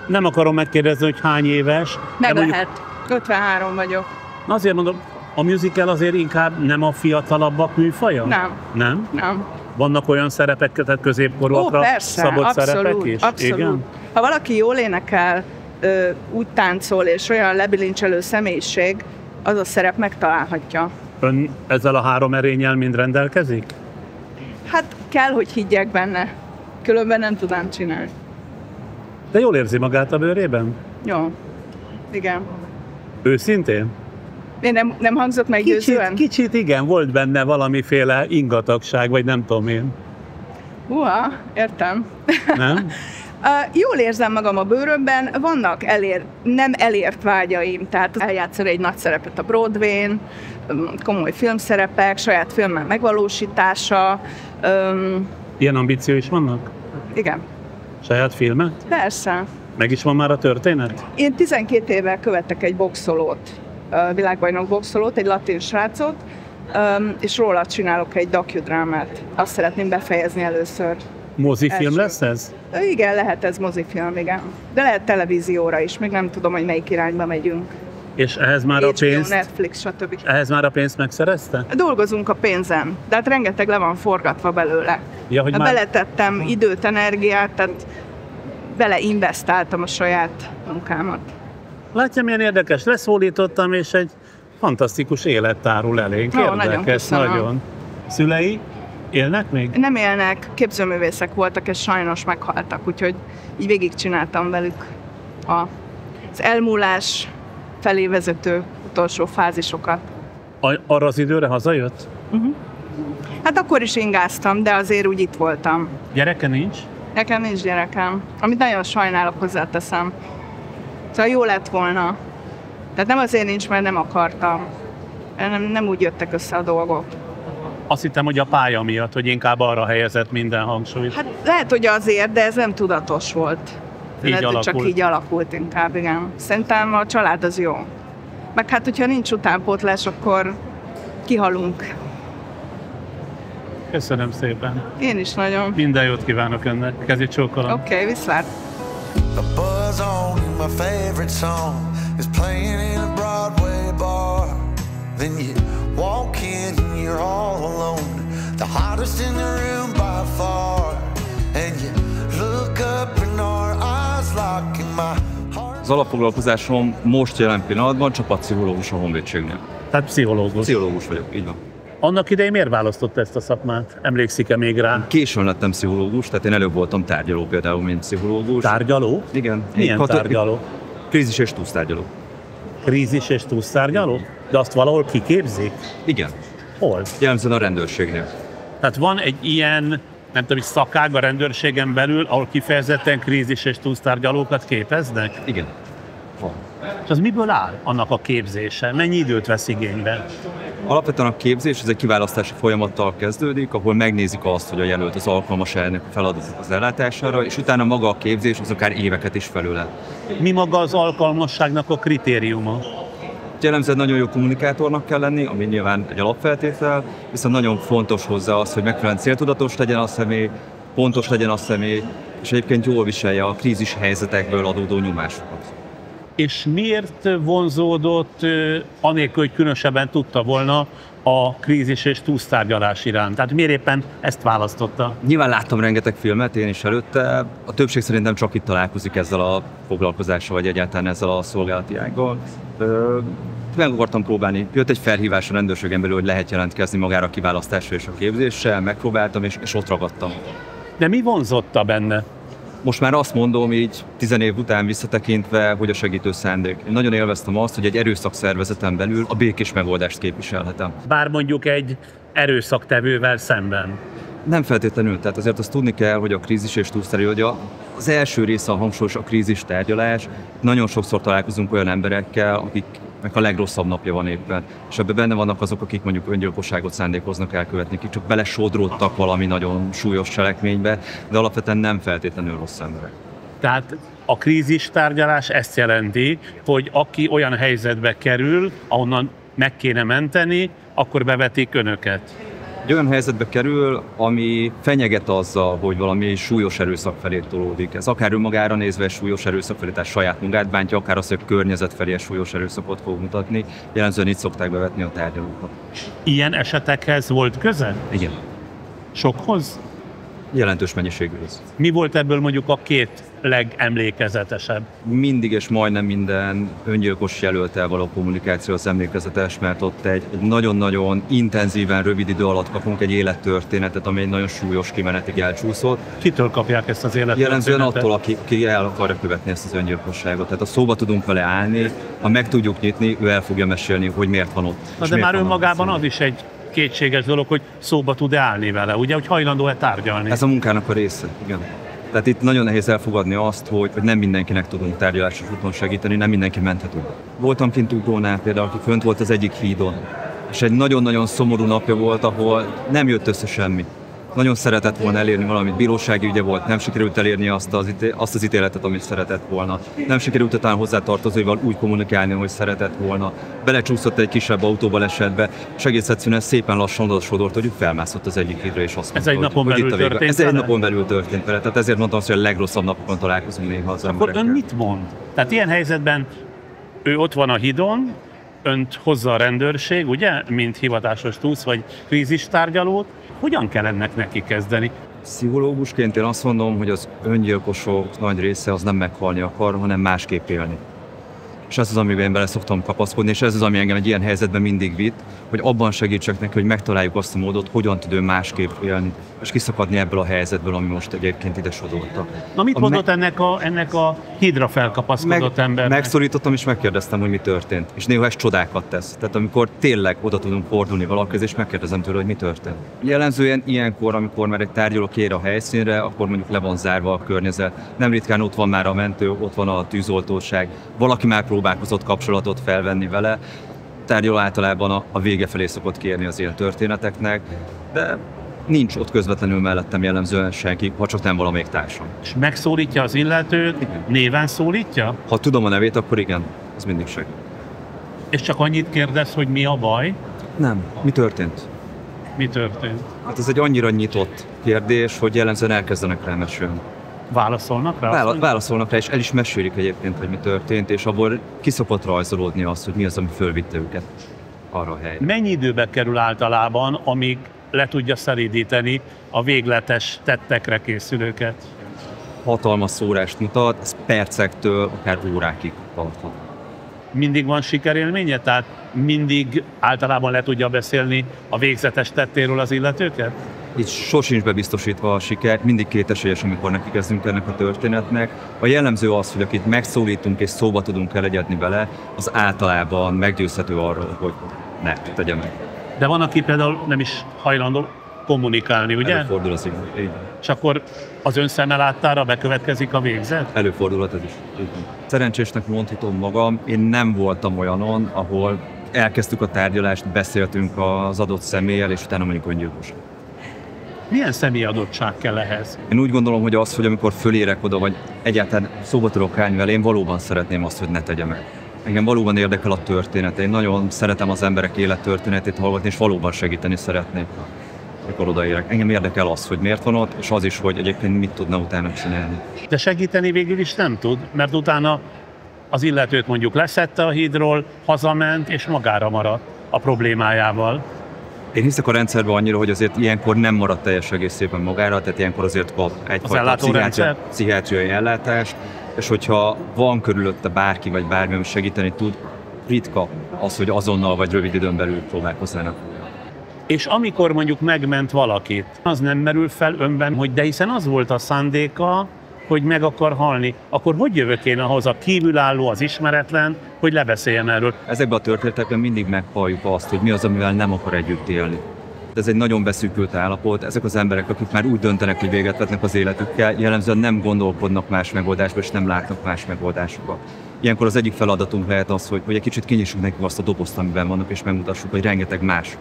Nem akarom megkérdezni, hogy hány éves. Meg lehet. 53 vagyok. Azért mondom, a musical azért inkább nem a fiatalabbak műfaja? Nem. Nem? Nem. Vannak olyan szerepek, tehát középkorúakra szabott abszolút, szerepek is? Abszolút. Igen? Ha valaki jól énekel, úgy táncol, és olyan lebilincselő személyiség, az a szerep megtalálhatja. Ön ezzel a 3 erénnyel mind rendelkezik? Hát kell, hogy higgyek benne. Különben nem tudnám csinálni. De jól érzi magát a bőrében? Jó. Igen. Őszintén? Nem hangzott meggyőzően? Kicsit igen, volt benne valamiféle ingatagság, vagy nem tudom én. Értem. Nem? Jól érzem magam a bőrömben, vannak nem elért vágyaim, tehát eljátszani egy nagy szerepet a Broadway-n, komoly filmszerepek, saját filmmel megvalósítása. Ilyen ambíció is vannak? Igen. Saját filmet? Persze. Meg is van már a történet? Én 12 éve követek egy boxolót, világbajnok boxolót, egy latin srácot, és róla csinálok egy dokudrámát. Azt szeretném befejezni először. Mozifilm lesz ez? Igen, lehet ez mozifilm, igen. De lehet televízióra is, még nem tudom, hogy melyik irányba megyünk. És ehhez már a pénzt? Netflix, stb. Ehhez már a pénzt megszerezte? Dolgozunk a pénzen, de hát rengeteg le van forgatva belőle. Ja, hogy már... Beletettem időt, energiát, tehát beleinvestáltam a saját munkámat. Látja, milyen érdekes, leszólítottam, és egy fantasztikus élet tárul elénk. Érdekes, nagyon. Szülei élnek még? Nem élnek, képzőművészek voltak, és sajnos meghaltak, úgyhogy így végigcsináltam velük az elmúlás felé vezető utolsó fázisokat. Arra az időre hazajött? Hát akkor is ingáztam, de azért úgy itt voltam. Gyereke nincs? Nekem nincs gyerekem, amit nagyon sajnálok, hozzáteszem. Szóval jó lett volna. Tehát nem azért nincs, mert nem akartam. Nem úgy jöttek össze a dolgok. Azt hittem, hogy a pálya miatt, hogy inkább arra helyezett minden hangsúlyt. Hát lehet, hogy azért, de ez nem tudatos volt. Lehet, hogy csak így alakult inkább, igen. Szerintem a család az jó. Meg hát, hogyha nincs utánpótlás, akkor kihalunk. Köszönöm szépen. Én is nagyon. Minden jót kívánok önnek. Kezét csókolom. Oké, viszlát. The buzz on my favorite song is playing in a Broadway bar. Then you walk in and you're all alone, the hottest in the room by far. And you look up and our eyes lock in my heart. Az alapfoglalkozásom most jelen pillanatban csapatpszichológus a Honvédségnél. Tehát pszichológus. Pszichológus vagyok, így van. Annak idején miért választott ezt a szakmát? Emlékszik-e még rá? Későn lettem pszichológus, tehát én előbb voltam tárgyaló például, mint pszichológus. Tárgyaló? Igen. Milyen tárgyaló? Krízis és túsztárgyaló. Krízis és túsztárgyaló? De azt valahol kiképzik? Igen. Hol? Jellemzően a rendőrségnél. Tehát van egy ilyen, nem tudom, szakág a rendőrségen belül, ahol kifejezetten krízis és túsztárgyalókat képeznek? Igen. Van. És az miből áll annak a képzése? Mennyi időt vesz igénybe? Alapvetően a képzés ez egy kiválasztási folyamattal kezdődik, ahol megnézik azt, hogy a jelölt az alkalmas ennek a feladatnak az ellátására, és utána maga a képzés az akár éveket is felülel. Mi maga az alkalmasságnak a kritériuma? Jellemzően nagyon jó kommunikátornak kell lenni, ami nyilván egy alapfeltétel, viszont nagyon fontos hozzá az, hogy megfelelően céltudatos legyen a személy, pontos legyen a személy, és egyébként jól viselje a krízis helyzetekből adódó nyomásokat. És miért vonzódott, anélkül, hogy különösebben tudta volna, a krízis és túsztárgyalás iránt? Tehát miért éppen ezt választotta? Nyilván láttam rengeteg filmet, én is előtte. A többség szerintem csak itt találkozik ezzel a foglalkozással, vagy egyáltalán ezzel a szolgálati ággal. Meg akartam próbálni. Jött egy felhívás a rendőrségen belül, hogy lehet jelentkezni magára a kiválasztásra és a képzéssel. Megpróbáltam, és ott ragadtam. De mi vonzotta benne? Most már azt mondom így 10 év után visszatekintve, hogy a segítő szándék. Én nagyon élveztem azt, hogy egy erőszakszervezeten belül a békés megoldást képviselhetem. Bár mondjuk egy erőszaktevővel szemben. Nem feltétlenül, tehát azért azt tudni kell, hogy a krízis és túlsztárgyalás, az első része a hangsúlyos a krízis tárgyalás. Nagyon sokszor találkozunk olyan emberekkel, akiknek a legrosszabb napja van éppen. És ebben benne vannak azok, akik mondjuk öngyilkosságot szándékoznak elkövetni, akik csak belesodródtak valami nagyon súlyos cselekménybe, de alapvetően nem feltétlenül rossz emberek. Tehát a krízis tárgyalás ezt jelenti, hogy aki olyan helyzetbe kerül, ahonnan meg kéne menteni, akkor bevetik önöket. Egy olyan helyzetbe kerül, ami fenyeget azzal, hogy valami súlyos erőszak felé tolódik. Ez akár önmagára nézve súlyos erőszak felé, tehát saját magát bántja, akár az, hogy a környezet felé súlyos erőszakot fog mutatni. Jellemzően itt szokták bevetni a tárgyalókat. Ilyen esetekhez volt köze? Igen. Sokhoz? Jelentős mennyiségűhöz. Mi volt ebből mondjuk a két legemlékezetesebb? Mindig és majdnem minden öngyilkos jelölttel való kommunikáció az emlékezetes, mert ott egy nagyon-nagyon intenzíven, rövid idő alatt kapunk egy élettörténetet, ami egy nagyon súlyos kimenetig elcsúszott. Kitől kapják ezt az élettörténetet? Jellemzően attól, aki el akarja követni ezt az öngyilkosságot. Tehát a szóba tudunk vele állni, ha meg tudjuk nyitni, ő el fogja mesélni, hogy miért van ott. Na de már önmagában az is egy kétséges dolog, hogy szóba tud állni vele, ugye, hogy hajlandó-e tárgyalni. Ez a munkának a része, igen. Tehát itt nagyon nehéz elfogadni azt, hogy nem mindenkinek tudunk tárgyalásos úton segíteni, nem mindenki menthető. Voltam kint Ugrónál például, aki fönt volt az egyik hídon, és egy nagyon-nagyon szomorú napja volt, ahol nem jött össze semmi. Nagyon szeretett volna elérni valamit, bírósági ügye volt, nem sikerült elérni azt az ítéletet, amit szeretett volna. Nem sikerült utána hozzátartozóival úgy kommunikálni, hogy szeretett volna. Belecsúszott egy kisebb autóbalesetbe, és egész egyszerűen szépen lassan odasodort, hogy felmászott az egyik hídra, és azt mondta, ez egy napon belül történt. Ez egy napon belül történt vele, tehát ezért mondtam azt, hogy a legrosszabb napokon találkozunk néha az emberekkel. Akkor ön mit mond? Tehát ilyen helyzetben ő ott van a hídon, önt hozza a rendőrség, ugye, mint hivatásos túsz vagy krízistárgyalót. Hogyan kell ennek neki kezdeni? Pszichológusként én azt mondom, hogy az öngyilkosok nagy része az nem meghalni akar, hanem másképp élni. És ez az, amiben én bele szoktam kapaszkodni, és ez az, ami engem egy ilyen helyzetben mindig vitt, hogy abban segítsek neki, hogy megtaláljuk azt a módot, hogyan tud ő másképp élni, és kiszakadni ebből a helyzetből, ami most egyébként ide sodorta. Na mit mondott ennek a hídra felkapaszkodott embernek? Megszorítottam és megkérdeztem, hogy mi történt. És néha ez csodákat tesz. Tehát amikor tényleg oda tudunk fordulni valakihez, és megkérdezem tőle, hogy mi történt. Jellemzően ilyenkor, amikor már egy tárgyaló kér a helyszínre, akkor mondjuk le van zárva a környezet. Nem ritkán ott van már a mentő, ott van a tűzoltóság, valaki már próbálkozott kapcsolatot felvenni vele. Tárgyaló általában a vége felé szokott kérni az ilyen történeteknek, de nincs ott közvetlenül mellettem jellemzően senki, ha csak nem valamelyik társam. És megszólítja az illetőt, néven szólítja? Ha tudom a nevét, akkor igen, ez mindig segít. És csak annyit kérdez, hogy mi a baj? Nem. Mi történt? Mi történt? Hát ez egy annyira nyitott kérdés, hogy jellemzően elkezdenek rá mesélni. Válaszolnak rá? Válaszolnak rá, és el is mesélik egyébként, hogy mi történt, és abból ki szokott rajzolódni az, hogy mi az, ami fölvitte őket arra a helyre. Mennyi időbe kerül általában, amíg le tudja szelídíteni a végletes tettekre készülőket? Hatalmas szórást mutat, ez percektől akár órákig tarthat. Mindig van sikerélménye? Tehát mindig általában le tudja beszélni a végzetes tettéről az illetőket? Itt sosincs bebiztosítva a siker, mindig kétesélyes, amikor neki kezdünk ennek a történetnek. A jellemző az, hogy akit megszólítunk és szóba tudunk elegyedni vele, az általában meggyőzhető arról, hogy ne tegye meg. De van, aki például nem is hajlandó kommunikálni, ugye? Előfordul az így. És akkor az ön szeme láttára bekövetkezik a végzet? Előfordulhat ez is. Szerencsésnek mondhatom magam, én nem voltam olyanon, ahol elkezdtük a tárgyalást, beszéltünk az adott személlyel, és utána mondjuk öngyilkos. Milyen személyadottság kell ehhez? Én úgy gondolom, hogy az, hogy amikor fölérek oda, vagy egyáltalán szóba tudok állni vele, én valóban szeretném azt, hogy ne tegye meg. Engem valóban érdekel a története. Én nagyon szeretem az emberek élettörténetét hallgatni, és valóban segíteni szeretnék, amikor odaérek. Engem érdekel az, hogy miért van ott, és az is, hogy egyébként mit tudna utána csinálni. De segíteni végül is nem tud, mert utána az illetőt mondjuk leszedte a hídról, hazament, és magára maradt a problémájával. Én hiszek a rendszerben annyira, hogy azért ilyenkor nem marad teljes egészében magára, tehát ilyenkor azért kap egyfajta pszichiátriai ellátást, és hogyha van körülötte bárki vagy bármi, ami segíteni tud, ritka az, hogy azonnal vagy rövid időn belül próbálkoznának. És amikor mondjuk megment valakit, az nem merül fel önben, hogy de hiszen az volt a szándéka, hogy meg akar halni, akkor hogy jövök én ahhoz a kívülálló, az ismeretlen, hogy lebeszéljen erről? Ezekben a történetekben mindig meghalljuk azt, hogy mi az, amivel nem akar együtt élni. Ez egy nagyon beszűkült állapot. Ezek az emberek, akik már úgy döntenek, hogy véget vetnek az életükkel, jellemzően nem gondolkodnak más megoldásba, és nem látnak más megoldásokat. Ilyenkor az egyik feladatunk lehet az, hogy egy kicsit kinyissuk nekik azt a dobozt, amiben vannak, és megmutassuk, hogy rengeteg más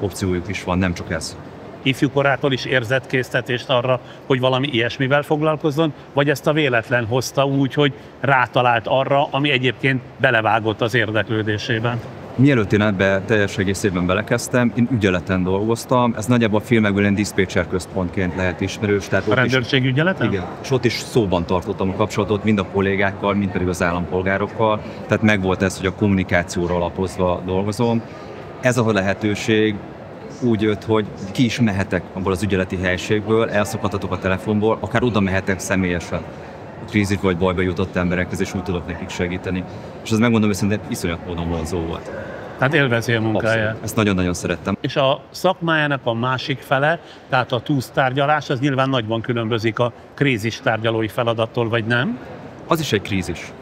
opciójuk is van, nem csak ez. Ifjúkorától is érzett késztetést arra, hogy valami ilyesmivel foglalkozzon, vagy ezt a véletlen hozta úgy, hogy rátalált arra, ami egyébként belevágott az érdeklődésében? Mielőtt én ebbe teljes egészében belekezdtem, én ügyeleten dolgoztam, ez nagyjából a filmekből ilyen diszpécser központként lehet ismerős. Tehát a rendőrség ügyeleten? Igen, és ott is szóban tartottam a kapcsolatot mind a kollégákkal, mind pedig az állampolgárokkal, tehát megvolt ez, hogy a kommunikációra alapozva dolgozom. Ez a lehetőség úgy jött, hogy ki is mehetek abból az ügyeleti helységből, elszakadhatok a telefonból, akár oda mehetek személyesen a krízis vagy bajba jutott emberekhez, és úgy tudok nekik segíteni. És azt megmondom, hogy szerintem iszonyat módon vonzó volt. Tehát élvezi a munkáját. Abszolút. Ezt nagyon-nagyon szerettem. És a szakmájának a másik fele, tehát a túsztárgyalás, az nyilván nagyban különbözik a krízis tárgyalói feladattól, vagy nem? Az is egy krízis.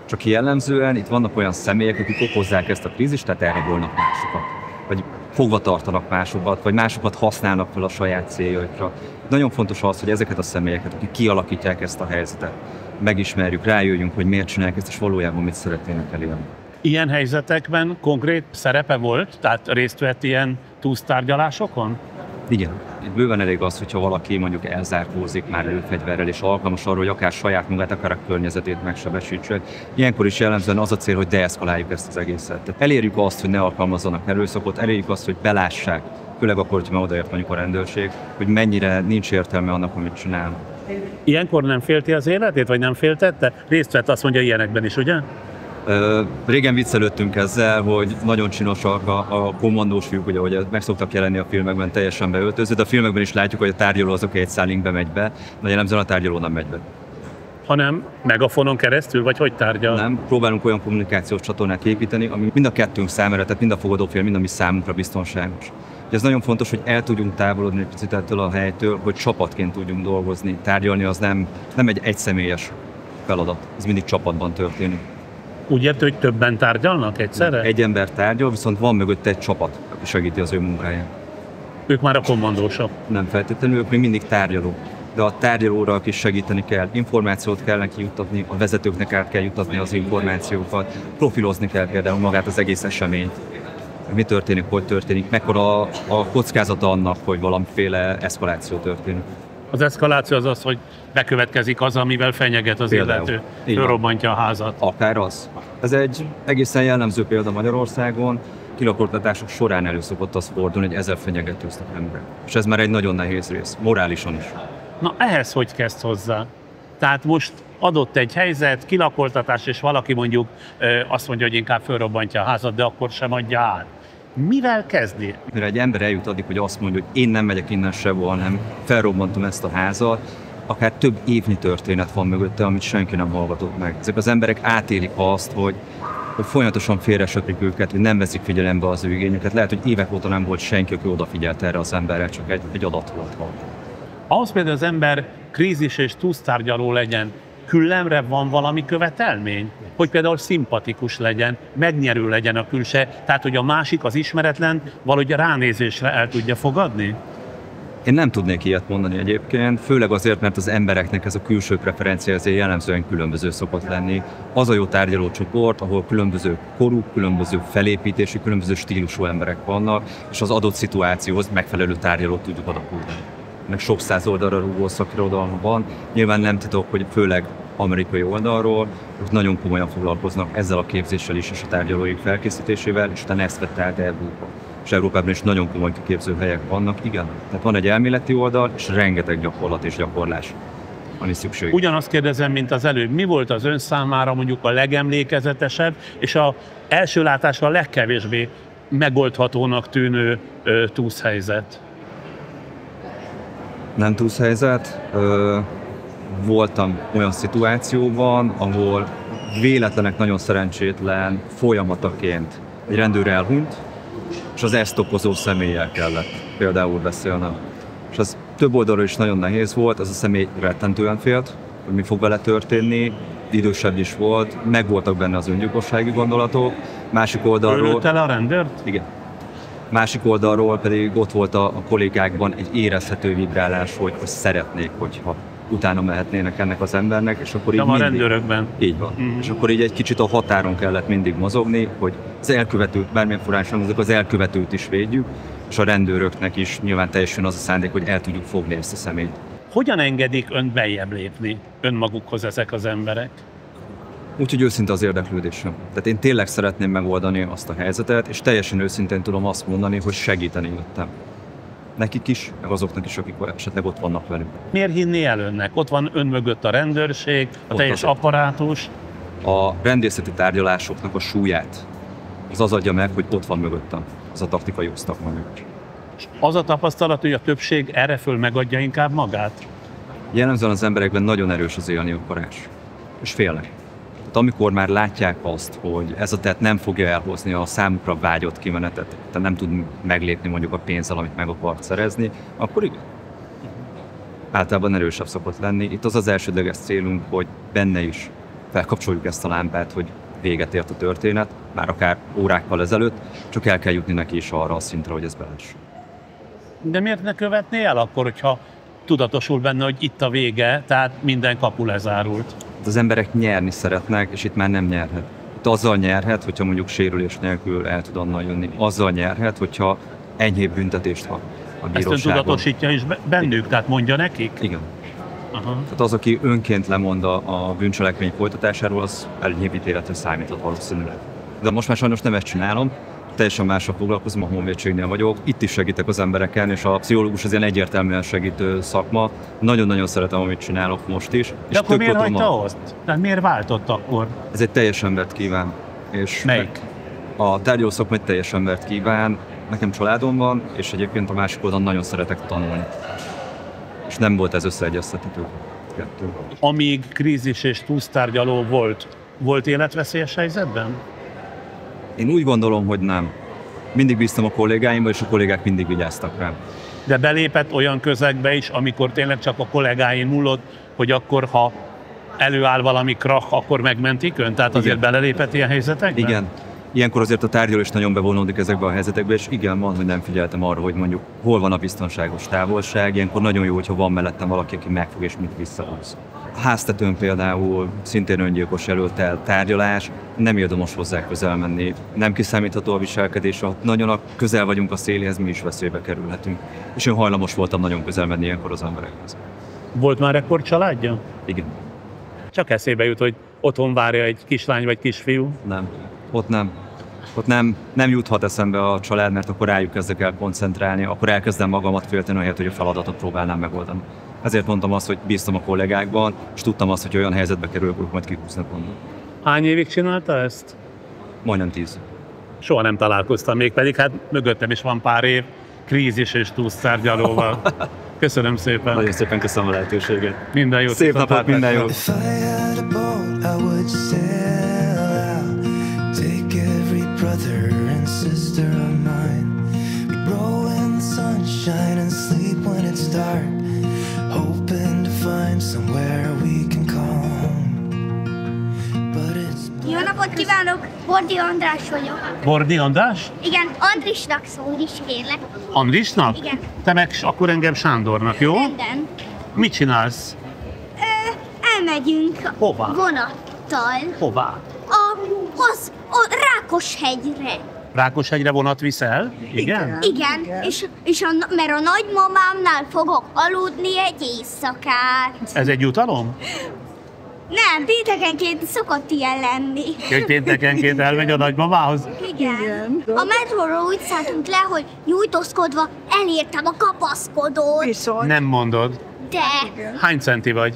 Csak jellemzően itt vannak olyan személyek, akik okozzák ezt a krízist, tehát elrabolnak másokat. Vagy fogva tartanak másokat, vagy másokat használnak fel a saját céljaikra. Nagyon fontos az, hogy ezeket a személyeket, akik kialakítják ezt a helyzetet, megismerjük, rájöjjünk, hogy miért csinálják ezt, és valójában mit szeretnének elérni. Ilyen helyzetekben konkrét szerepe volt? Tehát részt vett ilyen túsztárgyalásokon? Igen. Itt bőven elég az, hogyha valaki mondjuk elzárkózik már lőfegyverrel, és alkalmas arra, hogy akár saját magát, akár a környezetét megsebesítse. Ilyenkor is jellemzően az a cél, hogy deeszkaláljuk ezt az egészet. Tehát elérjük azt, hogy ne alkalmazzanak erőszakot, elérjük azt, hogy belássák, főleg akkor, hogy már odaért mondjuk a rendőrség, hogy mennyire nincs értelme annak, amit csinálnak. Ilyenkor nem félti az életét, vagy nem féltette? Részt vett, azt mondja, ilyenekben is, ugye? Régen viccelődtünk ezzel, hogy nagyon csinosak a kommandós fiúk, ugye, hogy meg szoktak jelenni a filmekben teljesen beöltöző, de a filmekben is látjuk, hogy a tárgyaló azok egy szálinkbe megy be, de jellemzően a tárgyaló nem megy be. Hanem megafonon keresztül, vagy hogy tárgyal? Nem, próbálunk olyan kommunikációs csatornát építeni, ami mind a kettőnk számára, tehát mind a fogadófél, mind a mi számunkra biztonságos. Ez nagyon fontos, hogy el tudjunk távolodni egy picit ettől a helytől, hogy csapatként tudjunk dolgozni. Tárgyalni az nem egy egyszemélyes feladat, ez mindig csapatban történik. Úgy érte, hogy többen tárgyalnak egyszerre? Egy ember tárgyal, viszont van mögött egy csapat, aki segíti az ő munkáját. Ők már a kommandósok? Nem feltétlenül, ők még mindig tárgyalók. De a tárgyalóra is segíteni kell, információt kell neki juttatni, a vezetőknek át kell juttatni az információkat, profilozni kell például magát az egész eseményt. Mi történik, hogy történik, mekkora a kockázata annak, hogy valamiféle eszkaláció történik. Az eszkaláció az az, hogy bekövetkezik az, amivel fenyeget az illető, fölrobbantja a házat. Akár az. Ez egy egészen jellemző példa Magyarországon. Kilakoltatások során elő szokott az fordulni, hogy ezzel fenyegetőztek emberek. És ez már egy nagyon nehéz rész, morálisan is. Na ehhez hogy kezd hozzá? Tehát most adott egy helyzet, kilakoltatás, és valaki mondjuk azt mondja, hogy inkább fölrobbantja a házat, de akkor sem adja át. Mivel kezdi? Mire egy ember eljut addig, hogy azt mondja, hogy én nem megyek innen sehol, hanem felrobbantom ezt a házat, akár több évnyi történet van mögötte, amit senki nem hallgatott meg. Ezek az emberek átélik azt, hogy folyamatosan félresöprik őket, hogy nem veszik figyelembe az ő igényeket. Lehet, hogy évek óta nem volt senki, aki odafigyelt erre az emberre, csak egy adat volt. Ahhoz például az ember krízis és túsztárgyaló legyen, küllemre van valami követelmény? Hogy például szimpatikus legyen, megnyerő legyen a külse, tehát hogy a másik, az ismeretlen valahogy ránézésre el tudja fogadni? Én nem tudnék ilyet mondani egyébként, főleg azért, mert az embereknek ez a külső preferencia azért jellemzően különböző szokott lenni. Az a jó tárgyalócsoport, ahol különböző korú, különböző felépítésű, különböző stílusú emberek vannak, és az adott szituációhoz megfelelő tárgyalót tudjuk oda küldeni. Ennek sok száz oldalra rúgó szakirodalma van. Nyilván nem titok, hogy főleg amerikai oldalról, hogy nagyon komolyan foglalkoznak ezzel a képzéssel is, és a tárgyalóik felkészítésével, és utána ezt vette át Európa. És Európában is nagyon komoly kiképzőhelyek vannak, igen. Tehát van egy elméleti oldal, és rengeteg gyakorlat és gyakorlás, ami szükség. Ugyanazt kérdezem, mint az előbb, mi volt az ön számára mondjuk a legemlékezetesebb, és az első látásra a legkevésbé megoldhatónak tűnő túszhelyzet? Nem túszhelyzet. Voltam olyan szituációban, ahol véletlenek nagyon szerencsétlen folyamataként egy rendőr elhunyt, és az ezt okozó személlyel kellett például beszélnem. És az több oldalról is nagyon nehéz volt, az a személy rettentően félt, hogy mi fog vele történni, idősebb is volt, megvoltak benne az öngyilkossági gondolatok, másik oldalról... Ölött el a rendőrt? Igen. Másik oldalról pedig ott volt a kollégákban egy érezhető vibrálás, hogy szeretnék, hogyha utána mehetnének ennek az embernek, és akkor így mindig... a rendőrökben. Így van. És akkor így egy kicsit a határon kellett mindig mozogni, hogy az elkövetőt, bármilyen forráson azok az elkövetőt is védjük, és a rendőröknek is nyilván teljesen az a szándék, hogy el tudjuk fogni ezt a személyt. Hogyan engedik önt beljebb lépni önmagukhoz ezek az emberek? Úgyhogy őszinte az érdeklődésem. Tehát én tényleg szeretném megoldani azt a helyzetet, és teljesen őszintén tudom azt mondani, hogy segíteni jöttem. Nekik is, meg azoknak is, akik esetleg ott vannak velünk. Miért hinni el önnek? Ott van ön mögött a rendőrség, a teljes apparátus. A rendészeti tárgyalásoknak a súlyát az adja meg, hogy ott van mögöttem. Az a taktikai osztag mögött. Az a tapasztalat, hogy a többség erre föl megadja inkább magát? Jellemzően az emberekben nagyon erős az élni akarás. És félnek. Tehát amikor már látják azt, hogy ez a tett nem fogja elhozni a számukra vágyott kimenetet, tehát nem tud meglépni mondjuk a pénzzel, amit meg akart szerezni, akkor igen. Általában erősebb szokott lenni. Itt az az elsődleges célunk, hogy benne is felkapcsoljuk ezt a lámpát, hogy véget ért a történet, már akár órákkal ezelőtt, csak el kell jutni neki is arra a szintre, hogy ez beless. De miért ne követné el akkor, hogyha tudatosul benne, hogy itt a vége, tehát minden kapu lezárult? Az emberek nyerni szeretnek, és itt már nem nyerhet. Itt azzal nyerhet, hogyha mondjuk sérülés nélkül el tud onnan jönni. Azzal nyerhet, hogyha enyhébb büntetést van a bíróságon. Ezt ön tudatosítja is bennük, tehát mondja nekik? Igen. Aha. Tehát az, aki önként lemond a bűncselekmény folytatásáról, az enyhébb ítéletre számíthat valószínűleg. De most már sajnos nem ezt csinálom, teljesen mással foglalkozom, a honvédségnél vagyok. Itt is segítek az embereken, és a pszichológus az ilyen egyértelműen segítő szakma. Nagyon-nagyon szeretem, amit csinálok most is. De akkor miért hagyta azt? Tehát miért váltott akkor? Ez egy teljes embert kíván. És melyik? A tárgyaló szakma egy teljes embert kíván. Nekem családom van, és egyébként a másik oldalon nagyon szeretek tanulni. És nem volt ez összeegyeztethető. Amíg krízis és túsztárgyaló volt életveszélyes helyzetben? Én úgy gondolom, hogy nem. Mindig bíztam a kollégáimba, és a kollégák mindig vigyáztak rám. De belépett olyan közegbe is, amikor tényleg csak a kollégáin múlott, hogy akkor, ha előáll valami krach, akkor megmentik ön? Tehát azért belelépett ilyen helyzetekbe? Igen. Ilyenkor azért a tárgyaló is nagyon bevonódik ezekbe a helyzetekbe, és igen, van, hogy nem figyeltem arra, hogy mondjuk hol van a biztonságos távolság. Ilyenkor nagyon jó, hogyha van mellettem valaki, aki megfog és mit visszahúz. A háztetőn például szintén öngyilkos jelölt el tárgyalás, nem érdemes hozzá közel menni. Nem kiszámítható a viselkedés, ha nagyon közel vagyunk a széléhez, mi is veszélybe kerülhetünk. És én hajlamos voltam nagyon közel menni ilyenkor az emberekhez. Volt már ekkor családja? Igen. Csak eszébe jut, hogy otthon várja egy kislány vagy kisfiú? Nem. Ott nem. Ott nem juthat eszembe a család, mert akkor rájuk kezdek el koncentrálni, akkor elkezdem magamat félteni, ahelyett, hogy a feladatot próbálnám megoldani. Ezért mondtam azt, hogy bíztam a kollégákban, és tudtam azt, hogy olyan helyzetbe kerülök, hogy majd kihúznak onnan. Hány évig csinálta ezt? Majdnem 10. Soha nem találkoztam még, pedig hát mögöttem is van pár év krízis és túlsztárgyalóval. Köszönöm szépen. Nagyon szépen köszönöm a lehetőséget. Minden jót. Szép napot, minden jót. Brother and sister of mine, we roll in the sunshine and sleep when it's dark, hoping to find somewhere we can come. But it's Jó napot kívánok! Bordi András vagyok. Bordi András? Igen, Andrisnak szól is, kérlek. Andrisnak? Igen. Te meg akkor engem Sándornak, jó? Rendben. Mit csinálsz? Elmegyünk Hová? vonattal Hová? a Rákoshegyre. Rákoshegyre vonat viszel? Igen? Igen. Mert a nagymamámnál fogok aludni egy éjszakát. Ez egy jutalom? Nem, péntekenként szokott ilyen lenni. Hogy péntekenként elmegy a nagymamához? Igen. A metróról úgy szálltunk le, hogy nyújtózkodva elértem a kapaszkodót. Viszont. Nem mondod. De... Hány centi vagy?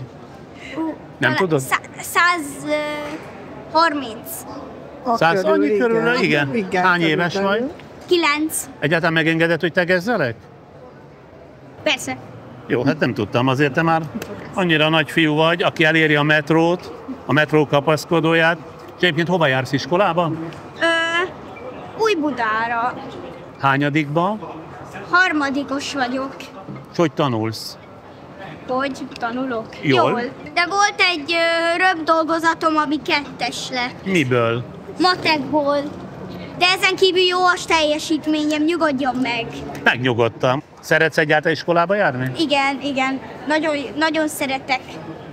Nem tudod? 130. 100 annyi körül? Igen. Hány éves vagy? 9. Egyáltalán megengedett, hogy tegezzelek? Persze. Jó, hát nem tudtam, azért te már annyira nagy fiú vagy, aki eléri a metrót, a metró kapaszkodóját. És egyébként hova jársz iskolába? Újbudára. Hányadikba? 3. vagyok. És hogy tanulsz? Hogy tanulok? Jól. De volt egy röp dolgozatom, ami 2-es lett. Miből? Matekból. De ezen kívül jó a teljesítményem, nyugodjon meg. Megnyugodtam. Szeretsz egyáltalán iskolába járni? Igen. Nagyon szeretek.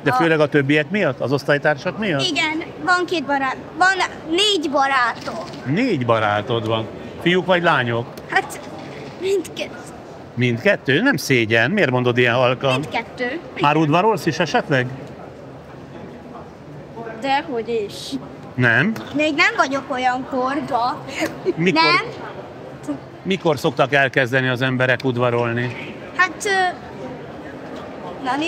De főleg a többiek miatt? Az osztálytársak miatt? Igen, van 2 barát. Van 4 barátom. 4 barátod van. Fiúk vagy lányok? Hát, mindkettő. Mindkettő? Nem szégyen. Miért mondod ilyen halkan? Mindkettő. Már udvarolsz is esetleg? Dehogy is. Nem? Még nem vagyok olyan korba. Mikor? Nem? Mikor szoktak elkezdeni az emberek udvarolni? Hát... Nani?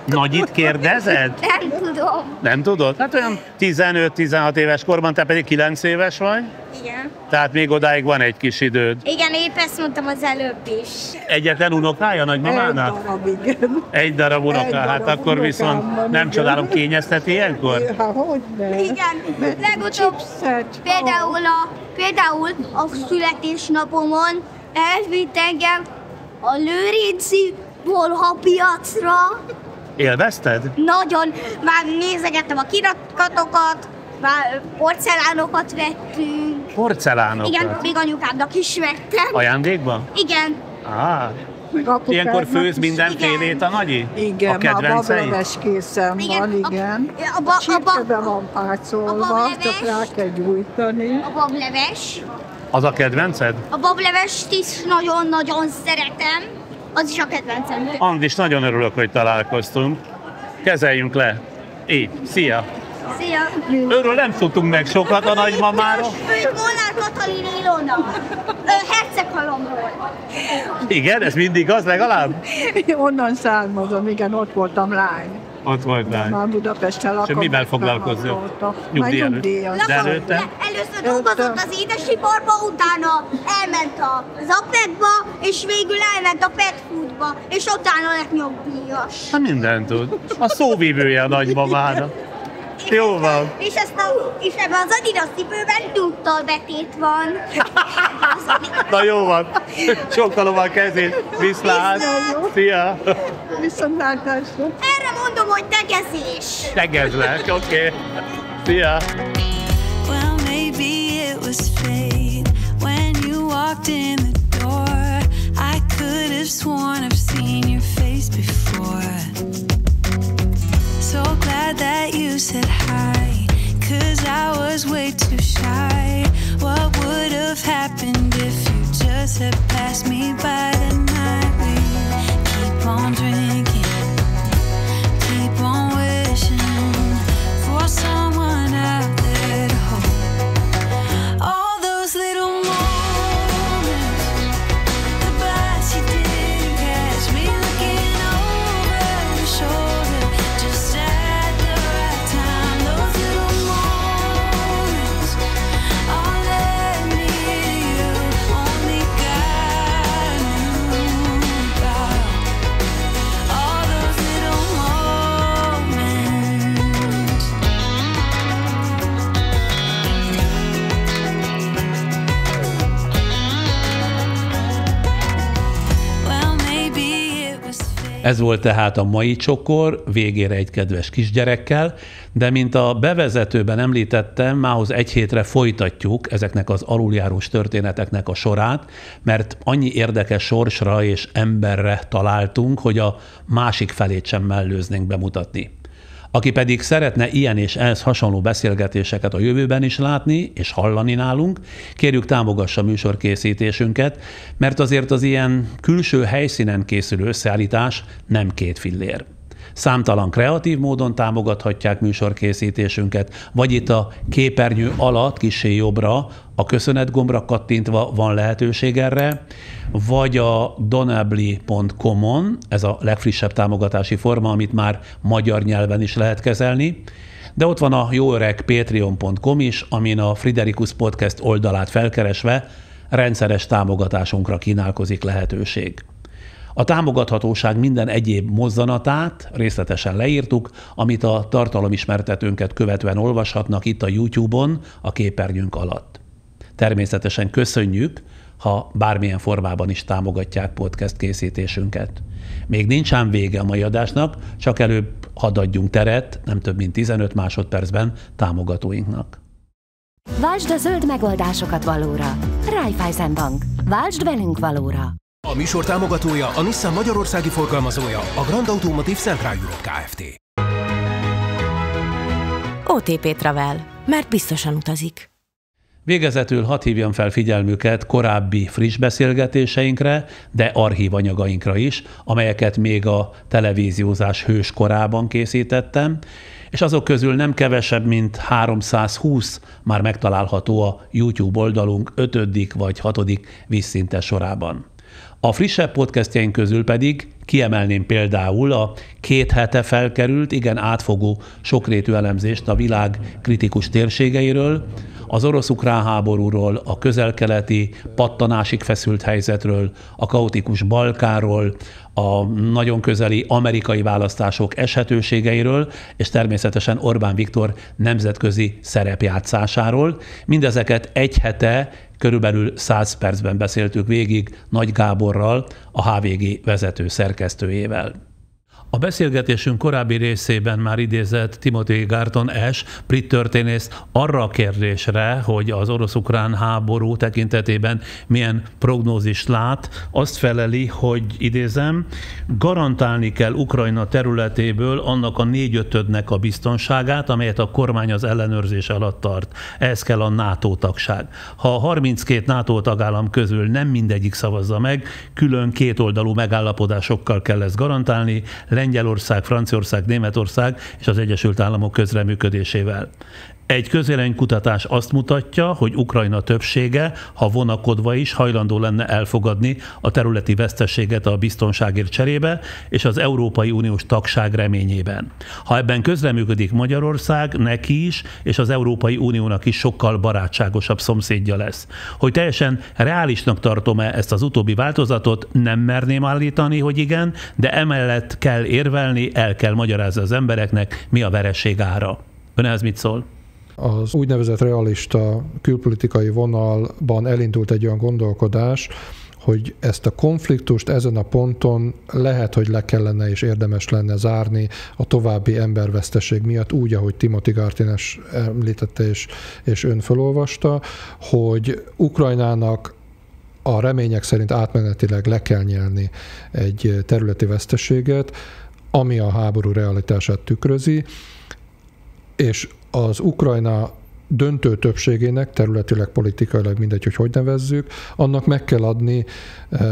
Nagyit kérdezed? Nem tudom. Nem tudod? Hát olyan 15-16 éves korban, te pedig 9 éves vagy? Igen. Tehát még odáig van egy kis időd. Igen, épp ezt mondtam az előbb is. Egyetlen unokája nagymamának? Egy darab, igen. Egy darab unoka, hát akkor viszont nem csodálom, kényezteti ilyenkor? Hogyne. Igen, legutóbb például a születésnapomon elvitt engem a Lőrinci bolhapiacra. Élvezted? Nagyon, már nézegettem a kirakatokat, már porcelánokat vettünk. Porcelánokat? Igen, még anyukámnak is vettem. Ajándékban? Igen. Ilyenkor főz mindenfélét a nagyi? Igen, a kedvencei? A bableves készen van, igen. A csirkebe van pácolva, csak rá kell gyújtani. A bableves. Az a kedvenced? A bablevest is nagyon-nagyon szeretem. Az is a kedvencem. Andis, nagyon örülök, hogy találkoztunk. Kezeljünk le. Így, szia! Szia! Őről nem tudtunk meg sokat a nagymamáról. Ő Molnár Katalin Ilona. Herceghalomról. Igen, ez mindig az legalább? Onnan származom, igen, ott voltam lány. Ott volt lány. Már Budapesten lakom. És mivel foglalkozzál? Nyugdíj előtt? De előtte? Először dolgozott az édesiparba, utána elment az Apetba, és végül elment a Pet Foodba, és utána lett nyugdíjas. Hát mindent tud. A szóvívője a nagymamának. Jó van. És ebben az Adidas cipőben tudtal betét van. Na jó van. Csókolom a kezét. Viszlát. Szia. Viszontlátásra. Erre mondom, hogy tegezés. Tegezlek, oké. Szia. Well, maybe it was fate when you walked in the door. I could have sworn I've seen your face before. So glad that you said hi, 'cause I was way too shy. What would have happened if you just had passed me by the night? We keep on drinking, keep on wishing for someone out there to hold. All those little moments, the bus you didn't catch me looking over Ez volt tehát a mai csokor, végére egy kedves kisgyerekkel, de mint a bevezetőben említettem, mához egy hétre folytatjuk ezeknek az aluljárós történeteknek a sorát, mert annyi érdekes sorsra és emberre találtunk, hogy a másik felét sem mellőznénk bemutatni. Aki pedig szeretne ilyen és ehhez hasonló beszélgetéseket a jövőben is látni és hallani nálunk, kérjük támogassa műsorkészítésünket, mert azért az ilyen külső helyszínen készülő összeállítás nem 2 fillér. Számtalan kreatív módon támogathatják műsorkészítésünket, vagy itt a képernyő alatt kissé jobbra, a köszönet gombra kattintva van lehetőség erre, vagy a donably.com-on, ez a legfrissebb támogatási forma, amit már magyar nyelven is lehet kezelni, de ott van a jó öreg patreon.com is, amin a Friderikus Podcast oldalát felkeresve rendszeres támogatásunkra kínálkozik lehetőség. A támogathatóság minden egyéb mozzanatát részletesen leírtuk, amit a tartalomismertetőnket követően olvashatnak itt a YouTube-on, a képernyőnk alatt. Természetesen köszönjük, ha bármilyen formában is támogatják podcast készítésünket. Még nincs ám vége a mai adásnak, csak előbb hadd adjunk teret, nem több mint 15 másodpercben támogatóinknak. Váltsd a zöld megoldásokat valóra. Raiffeisenbank. Váltsd velünk valóra. A műsor támogatója a Nissan magyarországi forgalmazója, a Grand Automotive Central Europe Kft. OTP Travel, mert biztosan utazik. Végezetül hadd hívjam fel figyelmüket korábbi friss beszélgetéseinkre, de archívanyagainkra is, amelyeket még a televíziózás hős korában készítettem, és azok közül nem kevesebb, mint 320 már megtalálható a YouTube oldalunk 5. vagy 6. vízszintes sorában. A frissebb podcastjaink közül pedig kiemelném például a 2 hete felkerült, igen átfogó sokrétű elemzést a világ kritikus térségeiről, az orosz-ukrán háborúról, a közel-keleti pattanásig feszült helyzetről, a kaotikus Balkánról, a nagyon közeli amerikai választások eshetőségeiről, és természetesen Orbán Viktor nemzetközi szerepjátszásáról. Mindezeket egy hete körülbelül 100 percben beszéltük végig Nagy Gáborral, a HVG vezető szerkesztőjével. A beszélgetésünk korábbi részében már idézett Timothy Garton Ash, brit történész arra a kérdésre, hogy az orosz-ukrán háború tekintetében milyen prognózist lát, azt feleli, hogy idézem, garantálni kell Ukrajna területéből annak a 4/5-nek a biztonságát, amelyet a kormány az ellenőrzés alatt tart. Ehhez kell a NATO tagság. Ha a 32 NATO tagállam közül nem mindegyik szavazza meg, külön kétoldalú megállapodásokkal kell ezt garantálni, Lengyelország, Franciaország, Németország és az Egyesült Államok közreműködésével. Egy közvéleménykutatás azt mutatja, hogy Ukrajna többsége, ha vonakodva is hajlandó lenne elfogadni a területi veszteséget a biztonságért cserébe és az Európai Uniós tagság reményében. Ha ebben közreműködik Magyarország, neki is és az Európai Uniónak is sokkal barátságosabb szomszédja lesz. Hogy teljesen reálisnak tartom-e ezt az utóbbi változatot, nem merném állítani, hogy igen, de emellett kell érvelni, el kell magyarázni az embereknek, mi a vereség ára. Ön ehhez mit szól? Az úgynevezett realista külpolitikai vonalban elindult egy olyan gondolkodás, hogy ezt a konfliktust ezen a ponton lehet, hogy le kellene és érdemes lenne zárni a további emberveszteség miatt, úgy, ahogy Timothy Garton említette és ön felolvasta, hogy Ukrajnának a remények szerint átmenetileg le kell nyelni egy területi veszteséget, ami a háború realitását tükrözi, és az Ukrajna döntő többségének, területileg, politikailag mindegy, hogy nevezzük, annak meg kell adni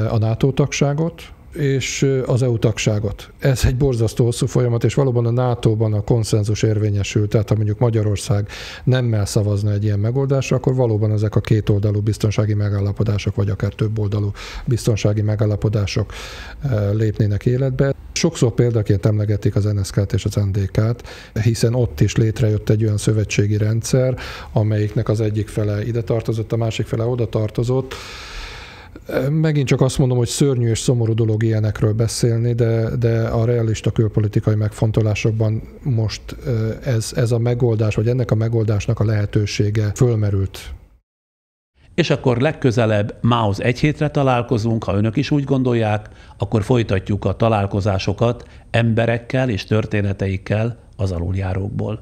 a NATO tagságot és az EU tagságot. Ez egy borzasztó hosszú folyamat, és valóban a NATO-ban a konszenzus érvényesül, tehát ha mondjuk Magyarország nemmel szavazna egy ilyen megoldásra, akkor valóban ezek a kétoldalú biztonsági megállapodások, vagy akár többoldalú biztonsági megállapodások lépnének életbe. Sokszor példaként emlegetik az NSZK-t és az NDK-t, hiszen ott is létrejött egy olyan szövetségi rendszer, amelyiknek az egyik fele ide tartozott, a másik fele oda tartozott. Megint csak azt mondom, hogy szörnyű és szomorú dolog ilyenekről beszélni, de a realista külpolitikai megfontolásokban most ez a megoldás, vagy ennek a megoldásnak a lehetősége fölmerült. És akkor legközelebb mához egy hétre találkozunk, ha önök is úgy gondolják, akkor folytatjuk a találkozásokat emberekkel és történeteikkel az aluljárókból.